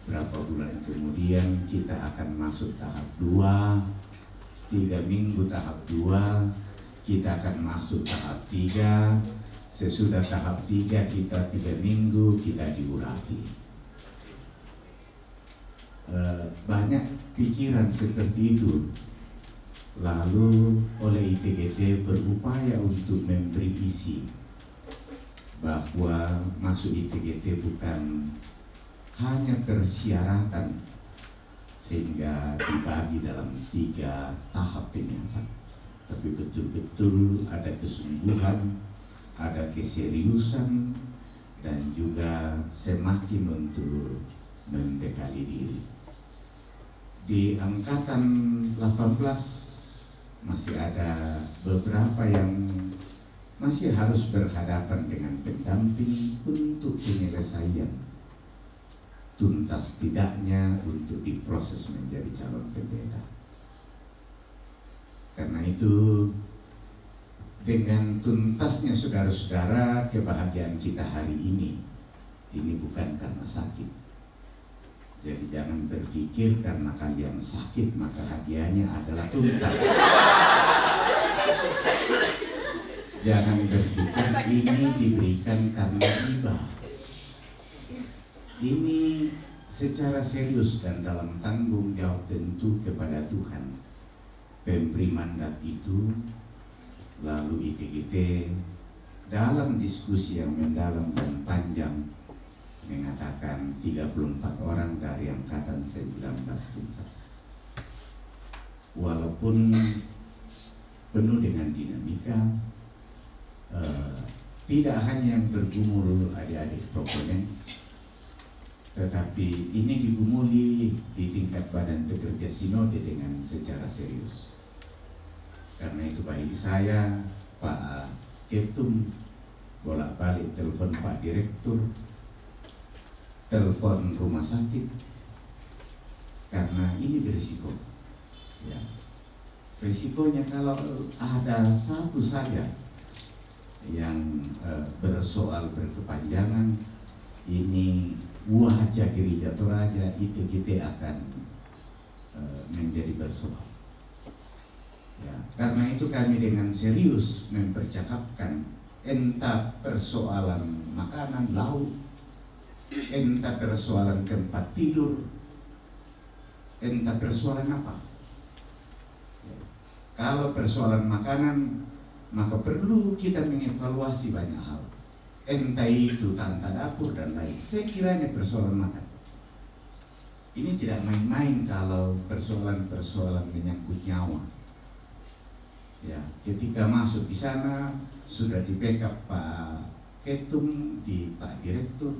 Speaker 9: berapa bulan kemudian kita akan masuk tahap 2, 3 minggu tahap 2, kita akan masuk tahap 3, sesudah tahap 3 kita 3 minggu kita diurapi. Banyak pikiran seperti itu. Lalu oleh ITGT berupaya untuk memberi isi bahwa masuk ITGT bukan hanya persyaratan sehingga dibagi dalam 3 tahap penyiapan, tapi betul-betul ada kesungguhan, ada keseriusan, dan juga semakin untuk membekali diri. Di angkatan 18 masih ada beberapa yang masih harus berhadapan dengan pendamping untuk penyelesaian tuntas tidaknya untuk diproses menjadi calon pendeta. Karena itu, dengan tuntasnya saudara-saudara, kebahagiaan kita hari ini bukan karena sakit. Jadi jangan berpikir karena kalian sakit maka hadiahnya adalah tuntas. Jangan berpikir ini diberikan karena hibah. Ini secara serius dan dalam tanggung jawab tentu kepada Tuhan. Pemberi mandat itu, lalu ITGT dalam diskusi yang mendalam dan panjang mengatakan 34 orang dari angkatan 19 tuntas. Walaupun penuh dengan dinamika, tidak hanya yang bergumul adik-adik proponen, tetapi ini digumuli di tingkat badan pekerja sinode dengan secara serius. Karena itu bagi saya, Pak Ketum bolak-balik telepon Pak Direktur, telepon rumah sakit, karena ini berisiko. Ya. Risikonya kalau ada satu saja yang bersoal berkepanjangan, ini wajah gereja Toraja ITGT akan menjadi bersoal. Ya. Karena itu kami dengan serius mempercakapkan entah persoalan makanan, lauk, entah persoalan tempat tidur, entah persoalan apa. Kalau persoalan makanan, maka perlu kita mengevaluasi banyak hal. Entah itu tata dapur dan lain. Sekiranya persoalan makan, ini tidak main-main kalau persoalan-persoalan menyangkut nyawa. Ya, ketika masuk di sana sudah di backup Pak Ketum di Pak Direktur,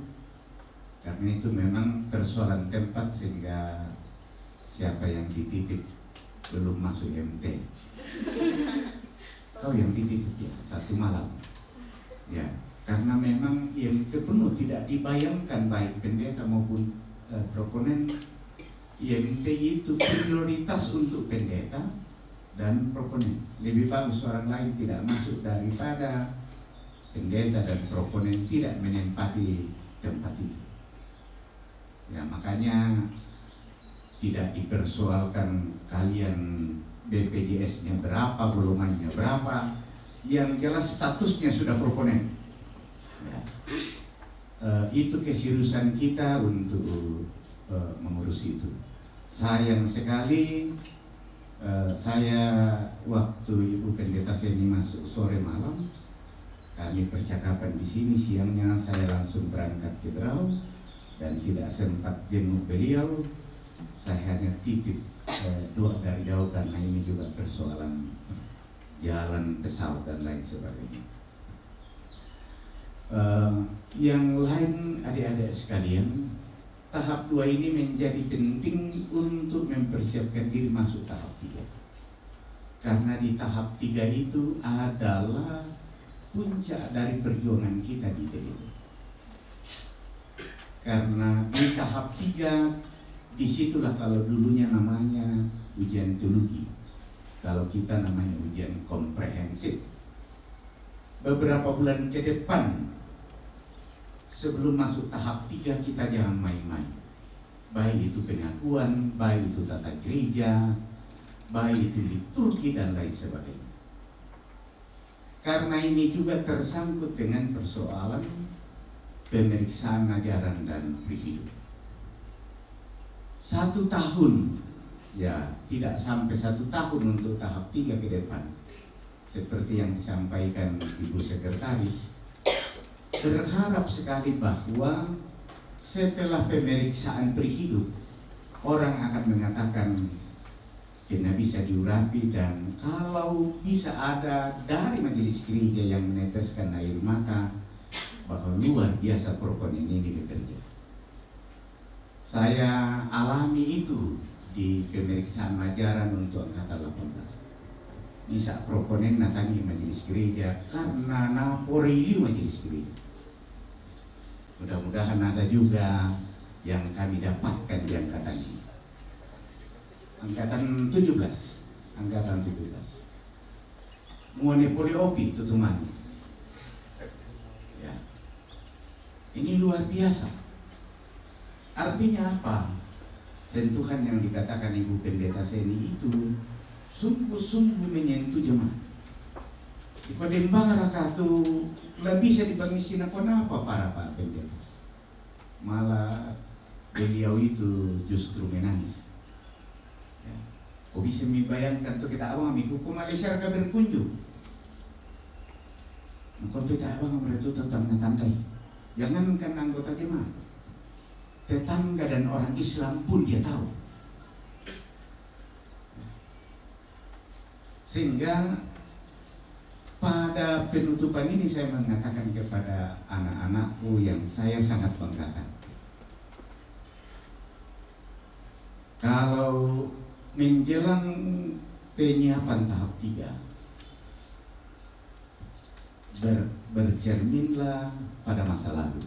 Speaker 9: karena itu memang persoalan tempat sehingga siapa yang dititip belum masuk MT. Kau yang dititip ya, 1 malam. Ya, karena memang IMT penuh, tidak dibayangkan baik pendeta maupun proponen. IMT itu prioritas untuk pendeta dan proponen. Lebih bagus orang lain tidak masuk daripada pendeta dan proponen tidak menempati tempat itu. Ya, makanya tidak dipersoalkan kalian BPJS-nya berapa, golongannya berapa, yang jelas statusnya sudah proponen. Ya. Itu keseriusan kita untuk mengurus itu. Sayang sekali saya waktu Ibu Pendeta Seni masuk sore malam, kami percakapan di sini, siangnya saya langsung berangkat ke Berau dan tidak sempat jenguk beliau. Saya hanya titip doa dari jauh karena ini juga persoalan jalan pesawat dan lain sebagainya. Yang lain adik-adik sekalian, tahap 2 ini menjadi penting untuk mempersiapkan diri masuk tahap 3. Karena di tahap 3 itu adalah puncak dari perjuangan kita di ITB. Karena di tahap 3 disitulah kalau dulunya namanya ujian teologi, kalau kita namanya ujian komprehensif. Beberapa bulan ke depan sebelum masuk tahap 3 kita jangan main-main. Baik itu pengakuan, baik itu tata gereja, baik itu liturgi dan lain sebagainya. Karena ini juga tersangkut dengan persoalan pemeriksaan ajaran dan prihidup. 1 tahun, ya tidak sampai 1 tahun untuk tahap 3 ke depan. Seperti yang disampaikan Ibu Sekretaris, berharap sekali bahwa setelah pemeriksaan prihidup orang akan mengatakan kena bisa diurapi, dan kalau bisa ada dari majelis gereja yang meneteskan air mata bahwa luar biasa proponen ini bekerja. Saya alami itu di pemeriksaan ajaran untuk angkatan 18. Bisa proponen natangi majelis gereja karena naporili majelis gereja. Mudah-mudahan ada juga yang kami dapatkan di angkatan ini. Angkatan 17. Muane poliopi tutuman. Ya. Ini luar biasa. Artinya apa? Sentuhan yang dikatakan Ibu Pendeta Seni itu sungguh-sungguh menyentuh jemaat. Iko dembara katu lebih bisa dipangisin apa para Pak Pendeta. Malah beliau itu justru menangis. Ya. Kok bisa membayangkan tuh kita awam itu ke Malaysia mereka berkunjung. Kalau kita awam mereka tetap tandai. Jangankan anggota jemaat, tetangga dan orang Islam pun dia tahu. Sehingga pada penutupan ini saya mengatakan kepada anak-anakku yang saya sangat banggakan, kalau menjelang penyiapan tahap 3, bercerminlah pada masa lalu.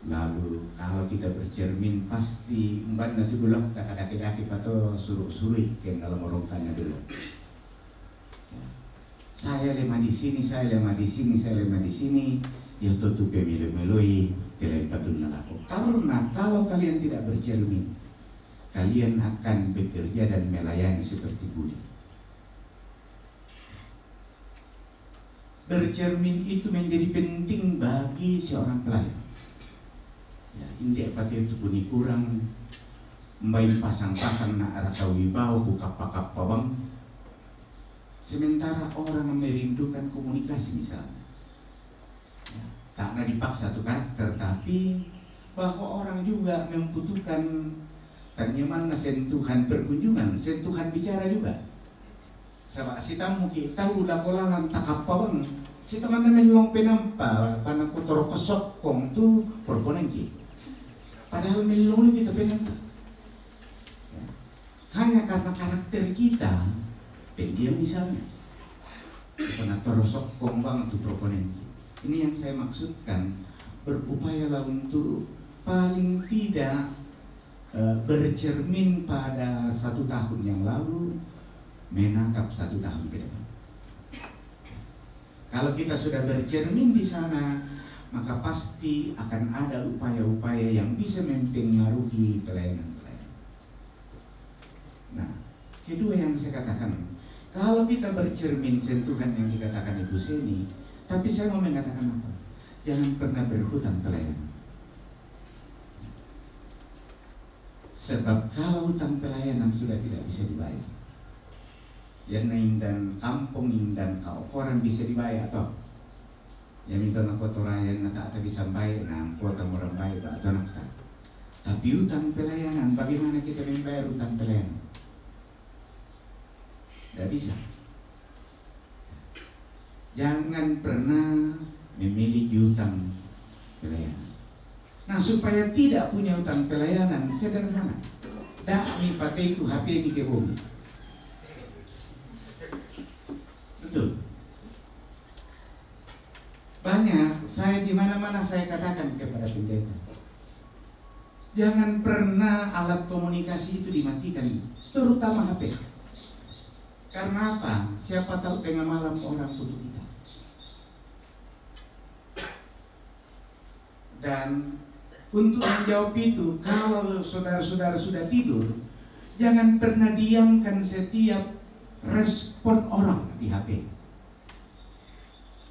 Speaker 9: Lalu kalau kita bercermin pasti mbak nanti bilang tak ada kaki atau suruh-suruh yang dalam orangkannya dulu. Ya. Saya lemah di sini, saya lemah di sini, saya lemah di sini. Ya tutup pemilu-melui tidak patut nalaku. Karena kalau kalian tidak bercermin, kalian akan bekerja dan melayani seperti budi. Bercermin itu menjadi penting bagi seorang pelayan. Ya, indek pati itu pun kurang main pasang-pasang na arakau wibau buka pakap bang. Sementara orang merindukan komunikasi misalnya, ya, tak ada dipaksa tuh karakter, tapi bahwa orang juga membutuhkan tanya mana sentuhan perkunjungan, sentuhan bicara juga. Sebab si tamu kita udah kolang tak apa bang. Si teman melong penampa, karena kotor kesokong tu perponen ki. Padahal melong kita penampa. Ya. Hanya karena karakter kita, pendiam misalnya. Karena torosokong bang tu perponen ki. Ini yang saya maksudkan, berupayalah untuk paling tidak bercermin pada 1 tahun yang lalu, menangkap 1 tahun ke depan. Kalau kita sudah bercermin di sana, maka pasti akan ada upaya-upaya yang bisa mempengaruhi pelayanan-pelayanan. Nah, kedua yang saya katakan, kalau kita bercermin sentuhan yang dikatakan Ibu Seni, tapi saya mau mengatakan apa? Jangan pernah berhutang pelayanan. Sebab kalau hutang pelayanan sudah tidak bisa dibayar, yang indan kampung indan kau orang bisa dibayar atau yang minta nak kotorayan nak tak bisa bayar nak kota orang bayar atau nak tak. Tapi hutang pelayanan, bagaimana kita membayar hutang pelayanan? Tidak bisa. Jangan pernah memiliki hutang pelayanan. Nah, supaya tidak punya hutang pelayanan sederhana. Dak mi pakai itu HP mi ke bumi. Betul. Banyak saya di mana-mana saya katakan kepada pendeta, jangan pernah alat komunikasi itu dimatikan, terutama HP. Karena apa? Siapa tahu tengah malam orang butuh kita. Dan untuk menjawab itu, kalau saudara-saudara sudah tidur, jangan pernah diamkan setiap respon orang di HP.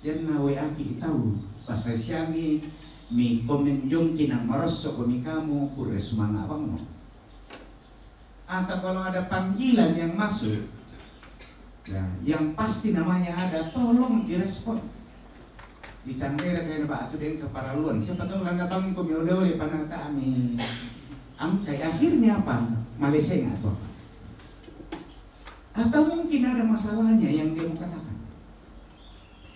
Speaker 9: Yan na WA ki tahu pasal siami mi komen jongki nang marosok mi kamu kures mana abang mo. Atau kalau ada panggilan yang masuk, ya, yang pasti namanya ada, tolong direspon. Ditandai kayak Pak Atu dengan keparaluan. Siapa tahu landa bang ko mi oleh panang kami. Angkai akhirnya apa? Malaysia atau apa? Atau mungkin ada masalahnya yang dia mau katakan.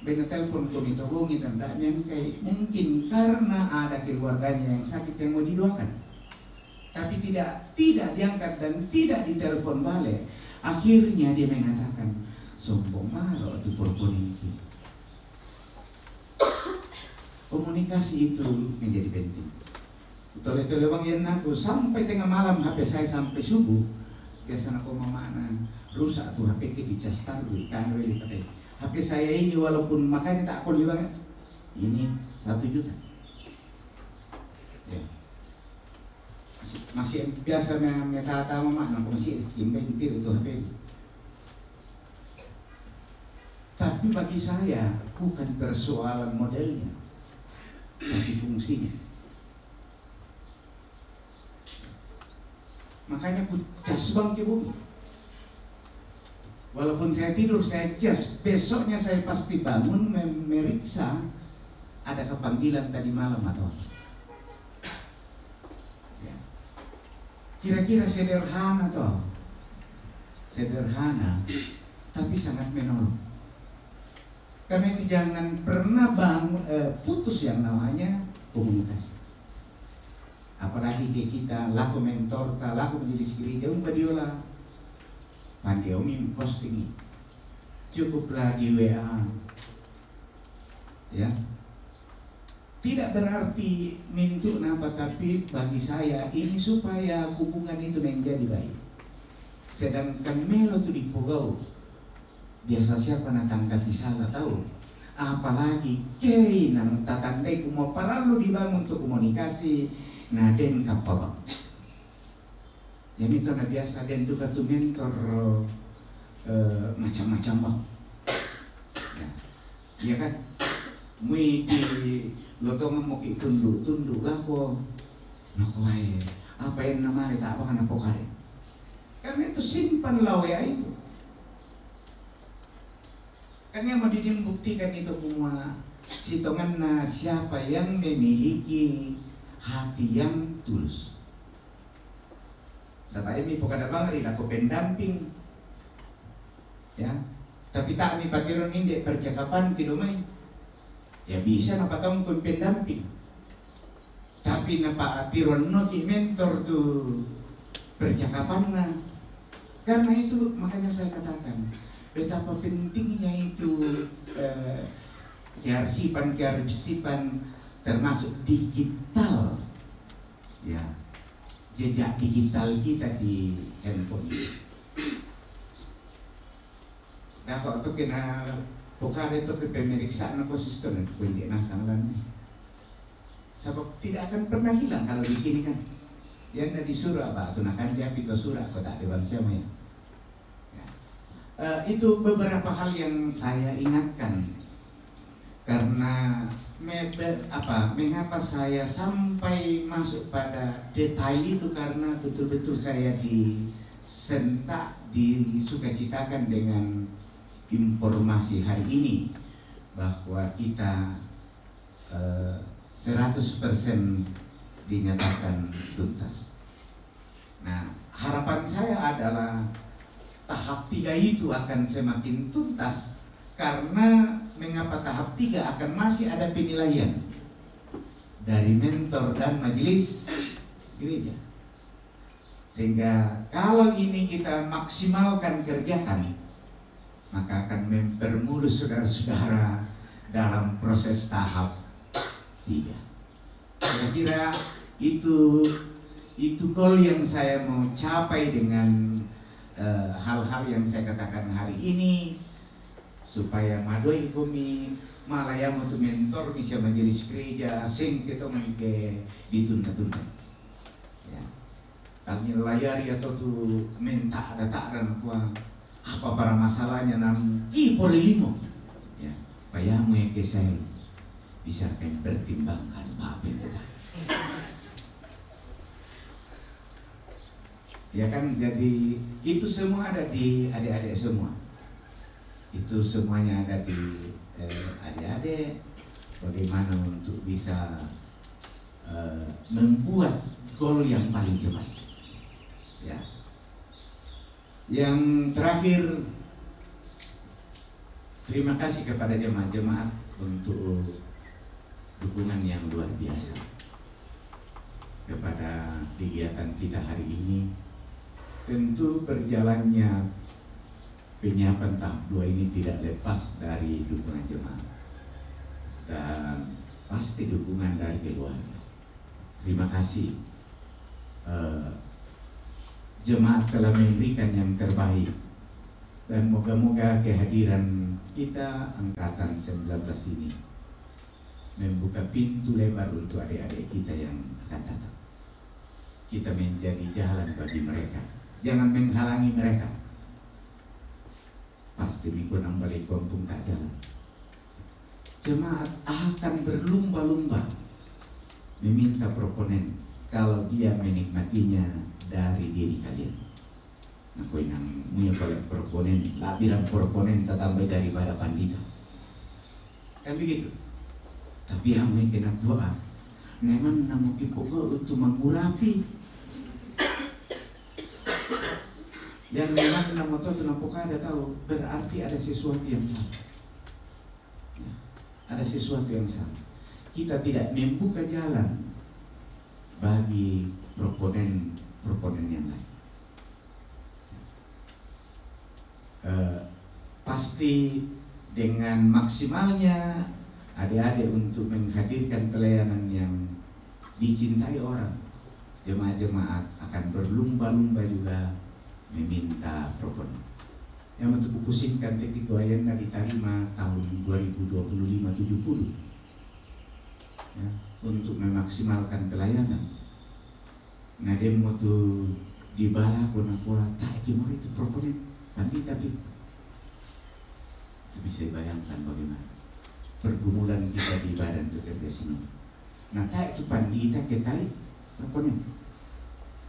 Speaker 9: Bena telepon kami tolongi dan tak kayak mungkin karena ada keluarganya yang sakit yang mau didoakan, tapi tidak diangkat dan tidak ditelepon balik. Akhirnya dia mengatakan sombong malu itu perponinki. Komunikasi itu menjadi penting. Betul-betul bang yang aku sampai tengah malam HP saya sampai subuh. Biasa aku mana rusak tuh HP ke dicas taruh kan beli pakai HP saya ini, walaupun makanya tak aku lihat ini 1 juta ya. Masih biasa metata mama nak masih inventir itu HP ini. Tapi bagi saya bukan persoalan modelnya, tapi fungsinya. Makanya aku cas bang ke bumi. Walaupun saya tidur, saya cas. Besoknya saya pasti bangun memeriksa ada kepanggilan tadi malam atau apa. Ya. Kira-kira sederhana toh, sederhana, tapi sangat menolong. Karena itu jangan pernah putus yang namanya komunikasi. Apalagi kita laku mentor, laku menjadi gereja umpadiola. Pandai umi posting, cukuplah di WA, ya. Tidak berarti mintu napa, tapi bagi saya ini supaya hubungan itu menjadi baik. Sedangkan melo itu dipugau, biasa siapa nak tangkap di salah tahu. Apalagi kei nang tatandai kumo paralu dibangun untuk komunikasi, naden kapabang. Yang itu na biasa dan juga tuh mentor macam-macam bang, ya, iya kan? Mui di lotongan mau tunduk lah kok, nakuai apa yang namanya tak apa kan apa kali? Karena itu simpan lah ya itu. Kan yang mau dibuktikan itu semua sitongan siapa yang memiliki hati yang tulus. Sampai ini pokada bangari laku pendamping, ya. Tapi tak mi patiron ini percakapan kidomai, ya bisa napa tong pendamping. Tapi napa atiron no ki mentor tu percakapan na. Karena itu makanya saya katakan betapa pentingnya itu kearsipan termasuk digital, ya, jejak digital kita di handphone. Nah kalau tu kena pokar itu ke pemeriksaan ekosistem itu kundi nasanglan. Sebab tidak akan pernah hilang kalau di sini kan. Yang ada disuruh apa? Tunakan dia kita surah kota Dewan Sema ya. Itu beberapa hal yang saya ingatkan karena mengapa saya sampai masuk pada detail itu karena betul-betul saya disentak, disukacitakan dengan informasi hari ini bahwa kita 100% dinyatakan tuntas. Nah, harapan saya adalah tahap 3 itu akan semakin tuntas karena mengapa tahap 3 akan masih ada penilaian dari mentor dan majelis gereja. Sehingga kalau ini kita maksimalkan kerjakan, maka akan mempermudah saudara-saudara dalam proses tahap 3. Kira-kira itu goal yang saya mau capai dengan hal-hal yang saya katakan hari ini, supaya madoi kami malaya untuk mentor bisa majelis gereja sing kita ke ditunda-tunda. Ya. Kami layari atau tu minta ada takran apa para masalahnya nam limo. Ya, payamu yang ke saya bisa akan pertimbangkan Pak Pendeta. Ya kan, jadi itu semua ada di adik-adik semua. Itu semuanya ada di adik-adik. Bagaimana untuk bisa membuat goal yang paling cepat. Ya. Yang terakhir, terima kasih kepada jemaat-jemaat untuk dukungan yang luar biasa kepada kegiatan kita hari ini. Tentu berjalannya penyiapan tahap 2 ini tidak lepas dari dukungan jemaat dan pasti dukungan dari keluarga. Terima kasih. Jemaat telah memberikan yang terbaik dan moga-moga kehadiran kita angkatan 19 ini membuka pintu lebar untuk adik-adik kita yang akan datang. Kita menjadi jalan bagi mereka. Jangan menghalangi mereka. Pasti mikun balik kampung tak jalan. Jemaat akan berlumba-lumba meminta proponen kalau dia menikmatinya dari diri kalian. Nah, kau yang punya balik proponen, labiran proponen tetambah daripada pandita. Kan begitu. Tapi yang kena doa, memang namu kipogo untuk mengurapi. Yang memang nama itu nampaknya ada tahu, berarti ada sesuatu yang salah. Ya, ada sesuatu yang salah. Kita tidak membuka jalan bagi proponen yang lain. Pasti dengan maksimalnya adik-adik untuk menghadirkan pelayanan yang dicintai orang, jemaat-jemaat akan berlumba-lumba juga meminta proponen. Yang untuk buku singkat teknik doayannya diterima tahun 2025-70 ya, untuk memaksimalkan pelayanan. Nah dia mau tuh dibala kuna tak gimana itu proponen nanti tapi itu bisa bayangkan bagaimana pergumulan kita di badan bekerja sini. Nah tak itu pandita ketai proponen.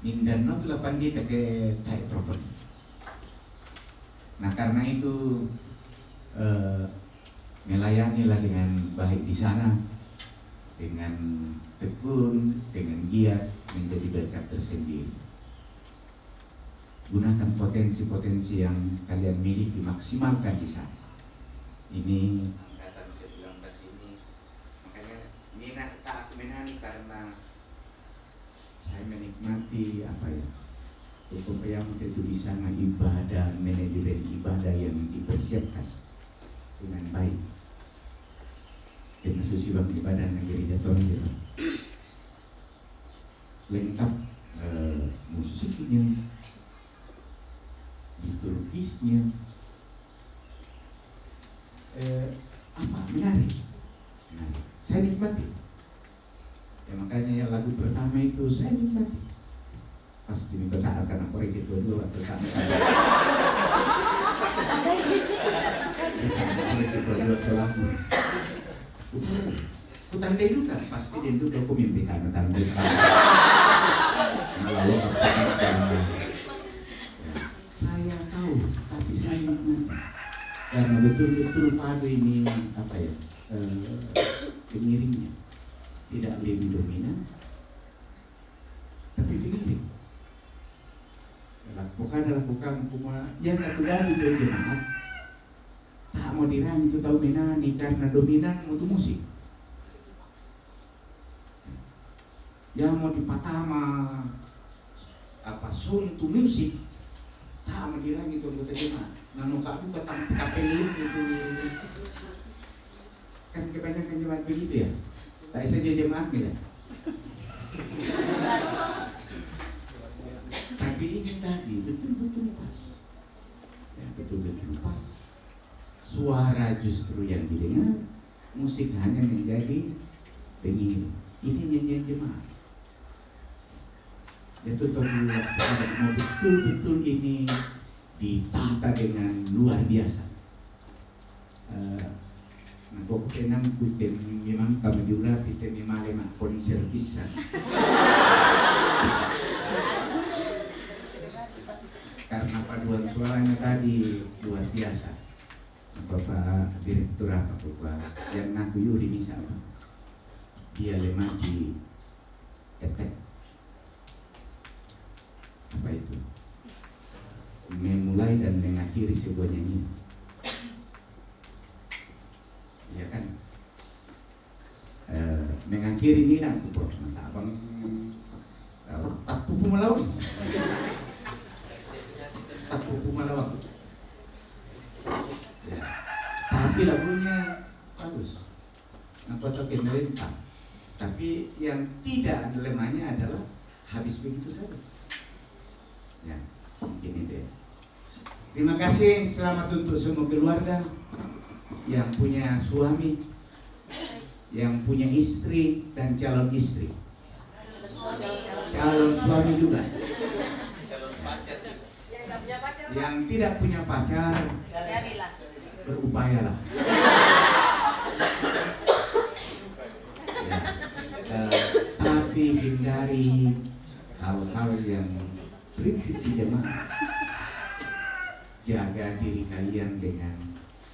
Speaker 9: Mindan no telah pandita ke tai proponen. Nah karena itu melayanilah dengan baik di sana, dengan tekun, dengan giat menjadi berkat tersendiri. gunakan potensi-potensi yang kalian miliki, maksimalkan di sana. Ini angkatan 19 ini, makanya minat tak aku menani karena saya menikmati apa ya, upaya itu di sana ibadah, manajemen ibadah yang dipersiapkan dengan baik. Dengan susibang ibadah negeri Jatuh itu lengkap, musiknya, liturgisnya, menarik. Saya nikmati. Ya, makanya yang lagu pertama itu saya nikmati. Pasti ini besar karena korek itu dua besar. Ku tandai juga pasti dia itu aku mimpikan tandai. Lalu saya tahu, tapi saya nikmati karena betul-betul padu ini apa ya, pengiringnya tidak lebih dominan, tapi pengiring. Lakukan cuma yang aku dari jemaat tak mau dirang itu tahu menani karena dominan itu musik. Yang mau dipatama apa sound to music tak mau dirang itu untuk jemaat. Nanuka aku petang kapelin itu kan kebanyakan jemaat begitu ya. Tak saja jemaat ya. Tapi ini tadi betul-betul pas, ya, betul-betul pas. Suara justru yang didengar, musik hanya menjadi pengiring. Ini nyanyian jemaat. Itu mau betul-betul ini ditata dengan luar biasa. Nah, kok kenang kita memang kami juga kita memang lemah konser bisa. Karena paduan suaranya tadi luar biasa. Bapak Direktur apa Bapak yang ngaku Yuri misalnya, dia lemah di efek apa itu, memulai dan mengakhiri sebuah nyanyian, ya kan? Mengakhiri ini nak pupuk, mata abang tak pupuk melawak. Malawak. Ya. Tapi lagunya bagus. Anggota pemerintah. Tapi yang tidak ada lemahnya adalah habis begitu saja. Ya, mungkin itu ya. Terima kasih, selamat untuk semua keluarga yang punya suami, yang punya istri dan calon istri. Calon suami juga. Yang tidak punya pacar, berupayalah. Ya, tapi hindari hal-hal yang prinsip di jemaat. Jaga diri kalian dengan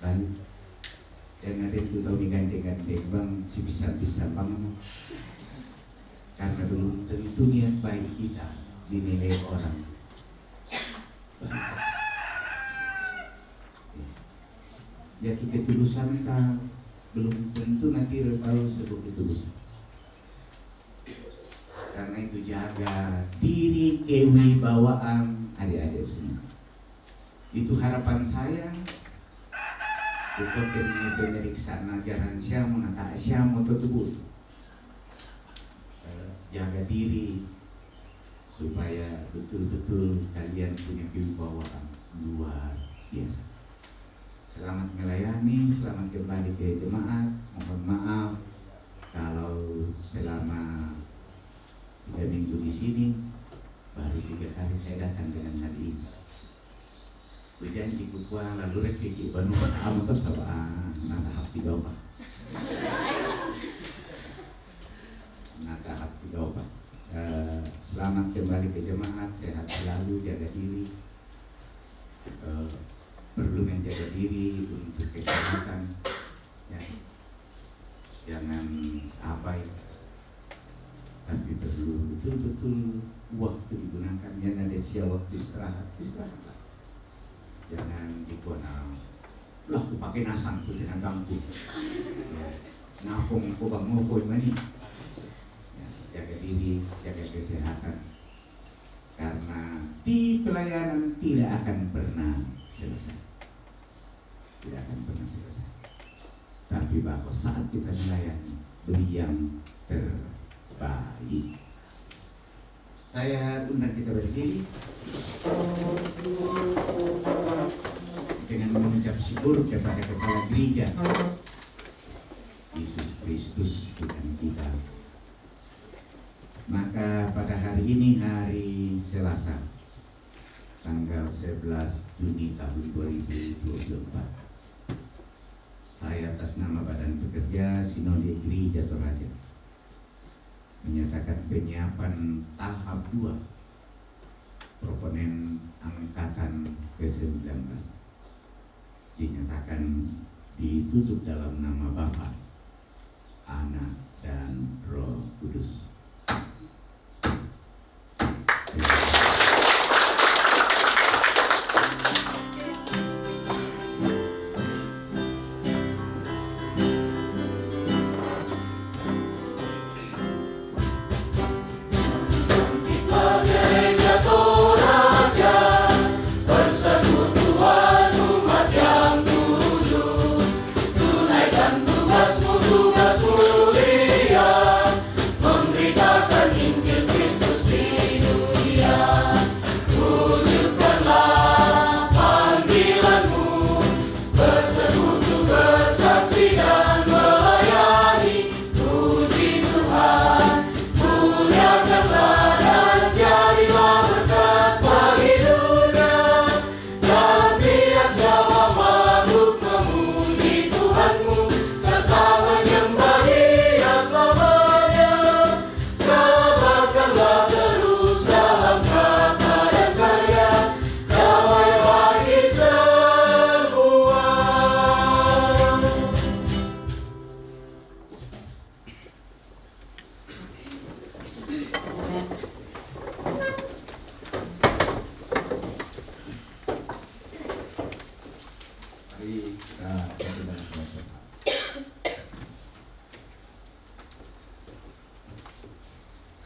Speaker 9: baik. Jangan ada itu tahu digandeng-gandeng bang, si bisa banget. Karena belum tentu niat baik kita dinilai orang. Jadi ketulusan kita belum tentu nanti tahu sebuah ketulusan. Karena itu jaga diri, kewibawaan adik-adik semua. Itu harapan saya. Itu pemeriksaan ajaran siamu, nata siamu tersebut. Jaga diri supaya betul-betul kalian punya kewibawaan luar biasa. Selamat melayani, selamat kembali ke jemaat. Mohon maaf kalau selama 3 minggu di sini baru 3 kali saya datang dengan hari ini. Berjanji kukuah lalu rekiki banu amu terus nata hati doa. Nata hati doa. Selamat kembali ke jemaat, sehat selalu, jaga diri. Perlu menjaga diri untuk kesehatan, ya. Jangan abai, tapi perlu betul-betul waktu digunakan. Jangan ada siang waktu istirahatlah. Jangan dikonal. Lah, aku pakai nasang tuh jangan ganggu. Napong ko bang mo mani. Jaga diri, jaga kesehatan. Karena di pelayanan tidak akan pernah selesai. Tidak akan pernah selesai. Tapi bahwa saat kita melayani, beri yang terbaik. Saya undang kita berdiri dengan mengucap syukur kepada Kepala Gereja Yesus Kristus Tuhan kita. Maka pada hari ini, hari Selasa, tanggal 11 Juni tahun 2024, saya atas nama Badan Pekerja Sinode Gereja Toraja menyatakan penyiapan tahap 2 proponen angkatan ke-19 dinyatakan ditutup dalam nama Bapa, Anak, dan Roh Kudus.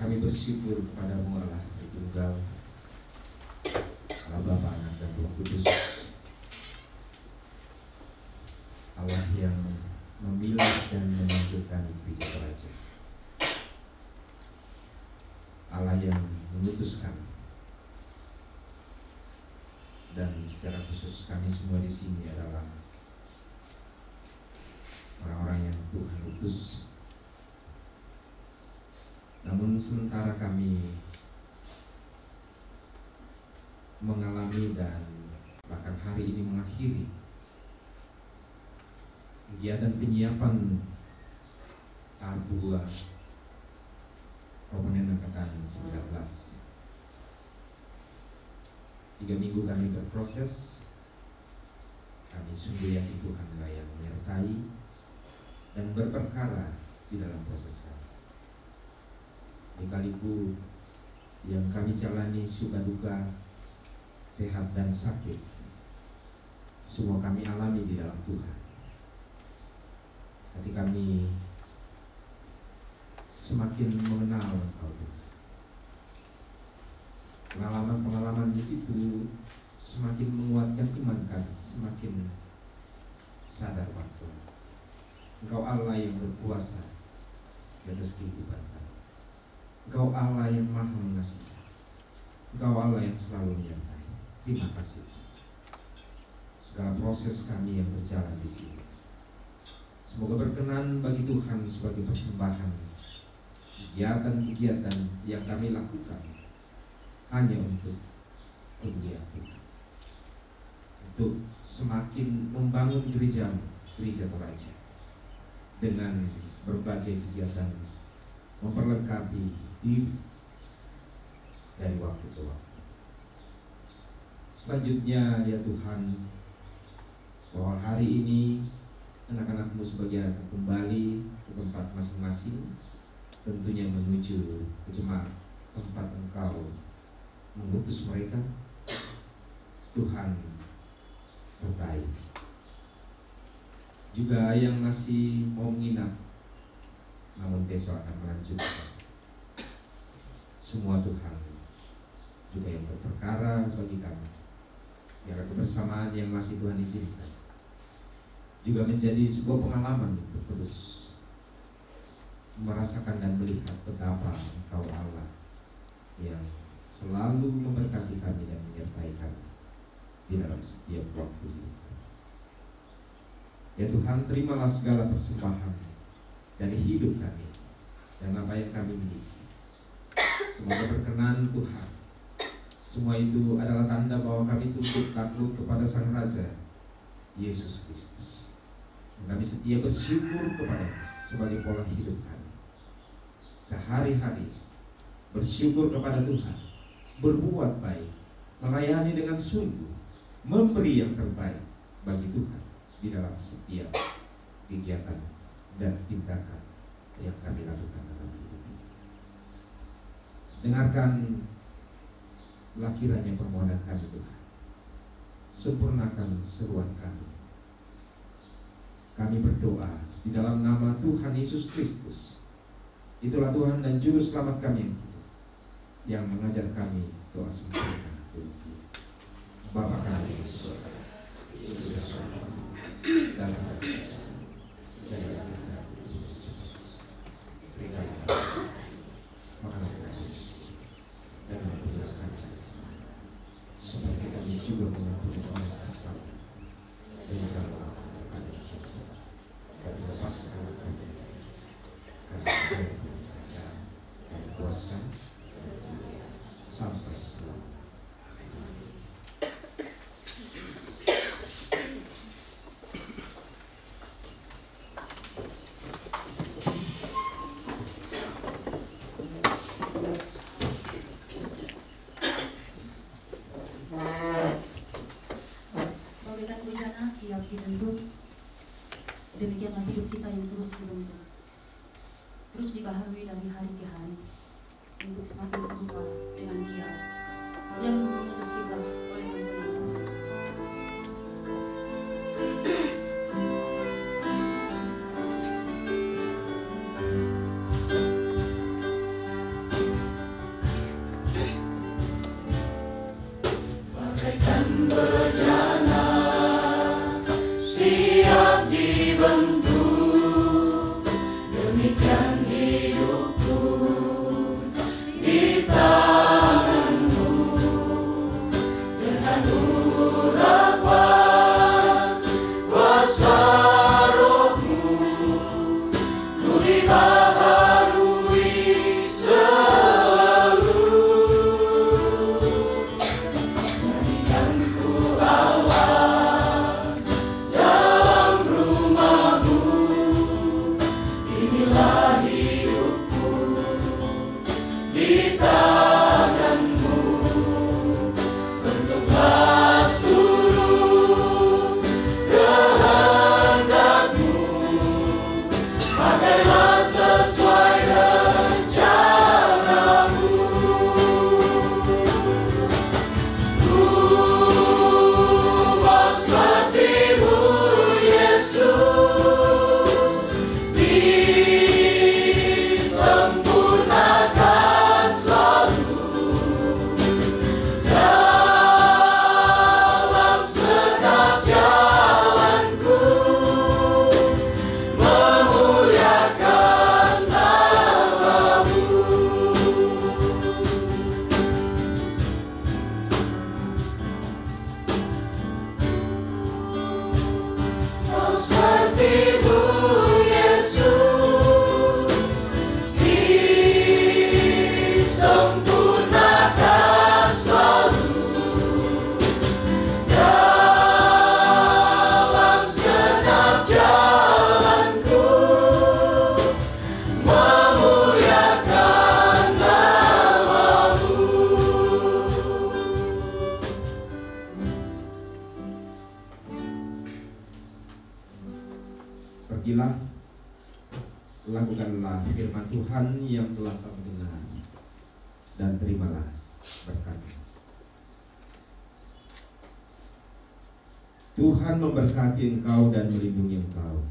Speaker 3: Kami bersyukur kepada-Mu Allah Tritunggal, Allah Bapa, Anak, dan Roh Kudus, Allah yang memilih dan memanggilkan Gereja Toraja, Allah yang memutuskan, dan secara khusus kami semua di sini adalah orang-orang yang Tuhan utus. Namun sementara kami mengalami dan bahkan hari ini mengakhiri kegiatan penyiapan tahap 2 proponen angkatan 19. 3 minggu kami berproses, kami sungguh yakin Tuhanlah yang menyertai dan berperkara di dalam proses kami. Lika-liku yang kami jalani, suka duka, sehat dan sakit, semua kami alami di dalam Tuhan. Hati kami semakin mengenal Engkau Tuhan. Pengalaman-pengalaman itu semakin menguatkan iman kami, semakin sadar waktu Engkau Allah yang berkuasa di atas kehidupan kami. Engkau Allah yang maha mengasihi, Engkau Allah yang selalu menyertai. Terima kasih. Segala proses kami yang berjalan di sini, semoga berkenan bagi Tuhan sebagai persembahan kegiatan-kegiatan yang kami lakukan hanya untuk kemuliaan Tuhan, untuk semakin membangun Gereja Toraja dengan berbagai kegiatan memperlengkapi diri dari waktu ke waktu. Selanjutnya ya Tuhan, bahwa hari ini anak-anak-Mu sebagai anak kembali ke tempat masing-masing, tentunya menuju ke jemaat tempat Engkau mengutus mereka, Tuhan sertai. Juga yang masih mau menginap namun besok akan melanjutkan, semua Tuhan juga yang berperkara bagi kami, biar kebersamaan yang masih Tuhan izinkan juga menjadi sebuah pengalaman untuk terus merasakan dan melihat betapa Engkau Allah yang selalu memberkati kami dan menyertai kami di dalam setiap waktu hidup. Ya Tuhan, terimalah segala persembahan dari hidup kami dan apa yang kami miliki. Semoga berkenan Tuhan. Semua itu adalah tanda bahwa kami tunduk takluk kepada Sang Raja Yesus Kristus. Kami setia bersyukur kepada sebagai pola hidup kami. Sehari-hari bersyukur kepada Tuhan, berbuat baik, melayani dengan sungguh, memberi yang terbaik bagi Tuhan di dalam setiap kegiatan dan tindakan yang kami lakukan dalam hidup ini. Dengarkanlah kiranya permohonan kami Tuhan, sempurnakan seruan kami. Kami berdoa di dalam nama Tuhan Yesus Kristus. Itulah Tuhan dan Juru Selamat kami yang mengajar kami doa sempurna. Bapa kami di surga, dalam jaya kita, berikan makanan kami dan mengampuni seperti kami juga mengampuni orang yang bersalah, dan janganlah kami kami lepaskan kami dan kuasa sampai selamat.
Speaker 2: Bagaikan bejana siap dibentuk, demikianlah hidup kita yang terus dibentuk, terus dibaharui dari hari ke hari untuk semakin serupa dengan Dia yang mengutus kita oleh tuntunan.
Speaker 4: Bagaikan bejana siap dibentuk, demikian hidupku di tanganmu. Dengan urapan kuasa Roh-Mu, ku dibaharui selalu. Jadikanku Allah dalam rumah-Mu, inilah hidupku di tangan-Mu. Bentuklah seluruh kehendak-Mu, pakailah sesuai rencana-Mu. Puaslah dirimu Yesus, disempurnakan selalu dalam setiap jalanku, memuliakan nama-Mu. Kau seperti-Mu Yesus, disempurnakan selalu dalam setiap jalanku, memuliakan nama-Mu.
Speaker 3: Pergilah, lakukanlah firman Tuhan yang telah kamu dengar, dan terimalah berkatnya. Tuhan memberkati engkau dan melindungi engkau.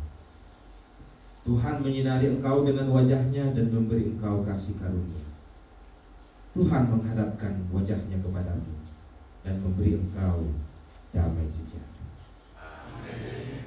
Speaker 3: Tuhan menyinari engkau dengan wajahnya dan memberi engkau kasih karunia. Tuhan menghadapkan wajahnya kepadamu dan memberi engkau damai sejahtera. Amin.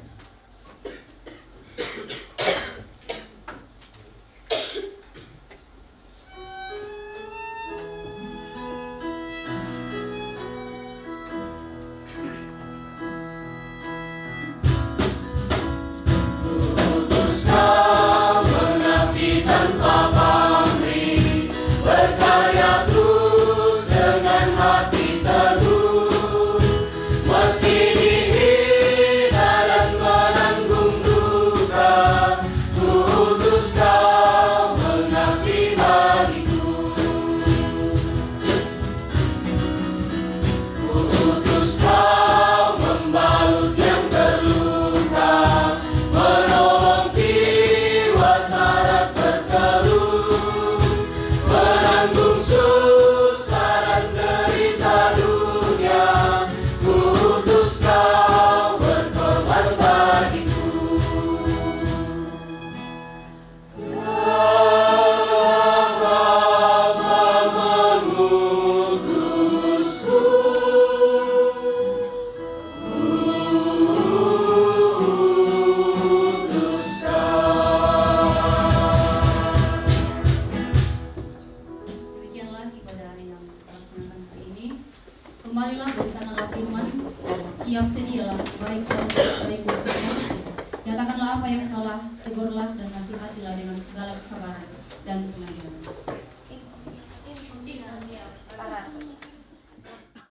Speaker 2: Kemarilah berikanlah firman, siap sedialah baik baik buruknya. Nyatakanlah apa yang salah, tegurlah dan nasihatilah dengan segala kesabaran dan pengajaran.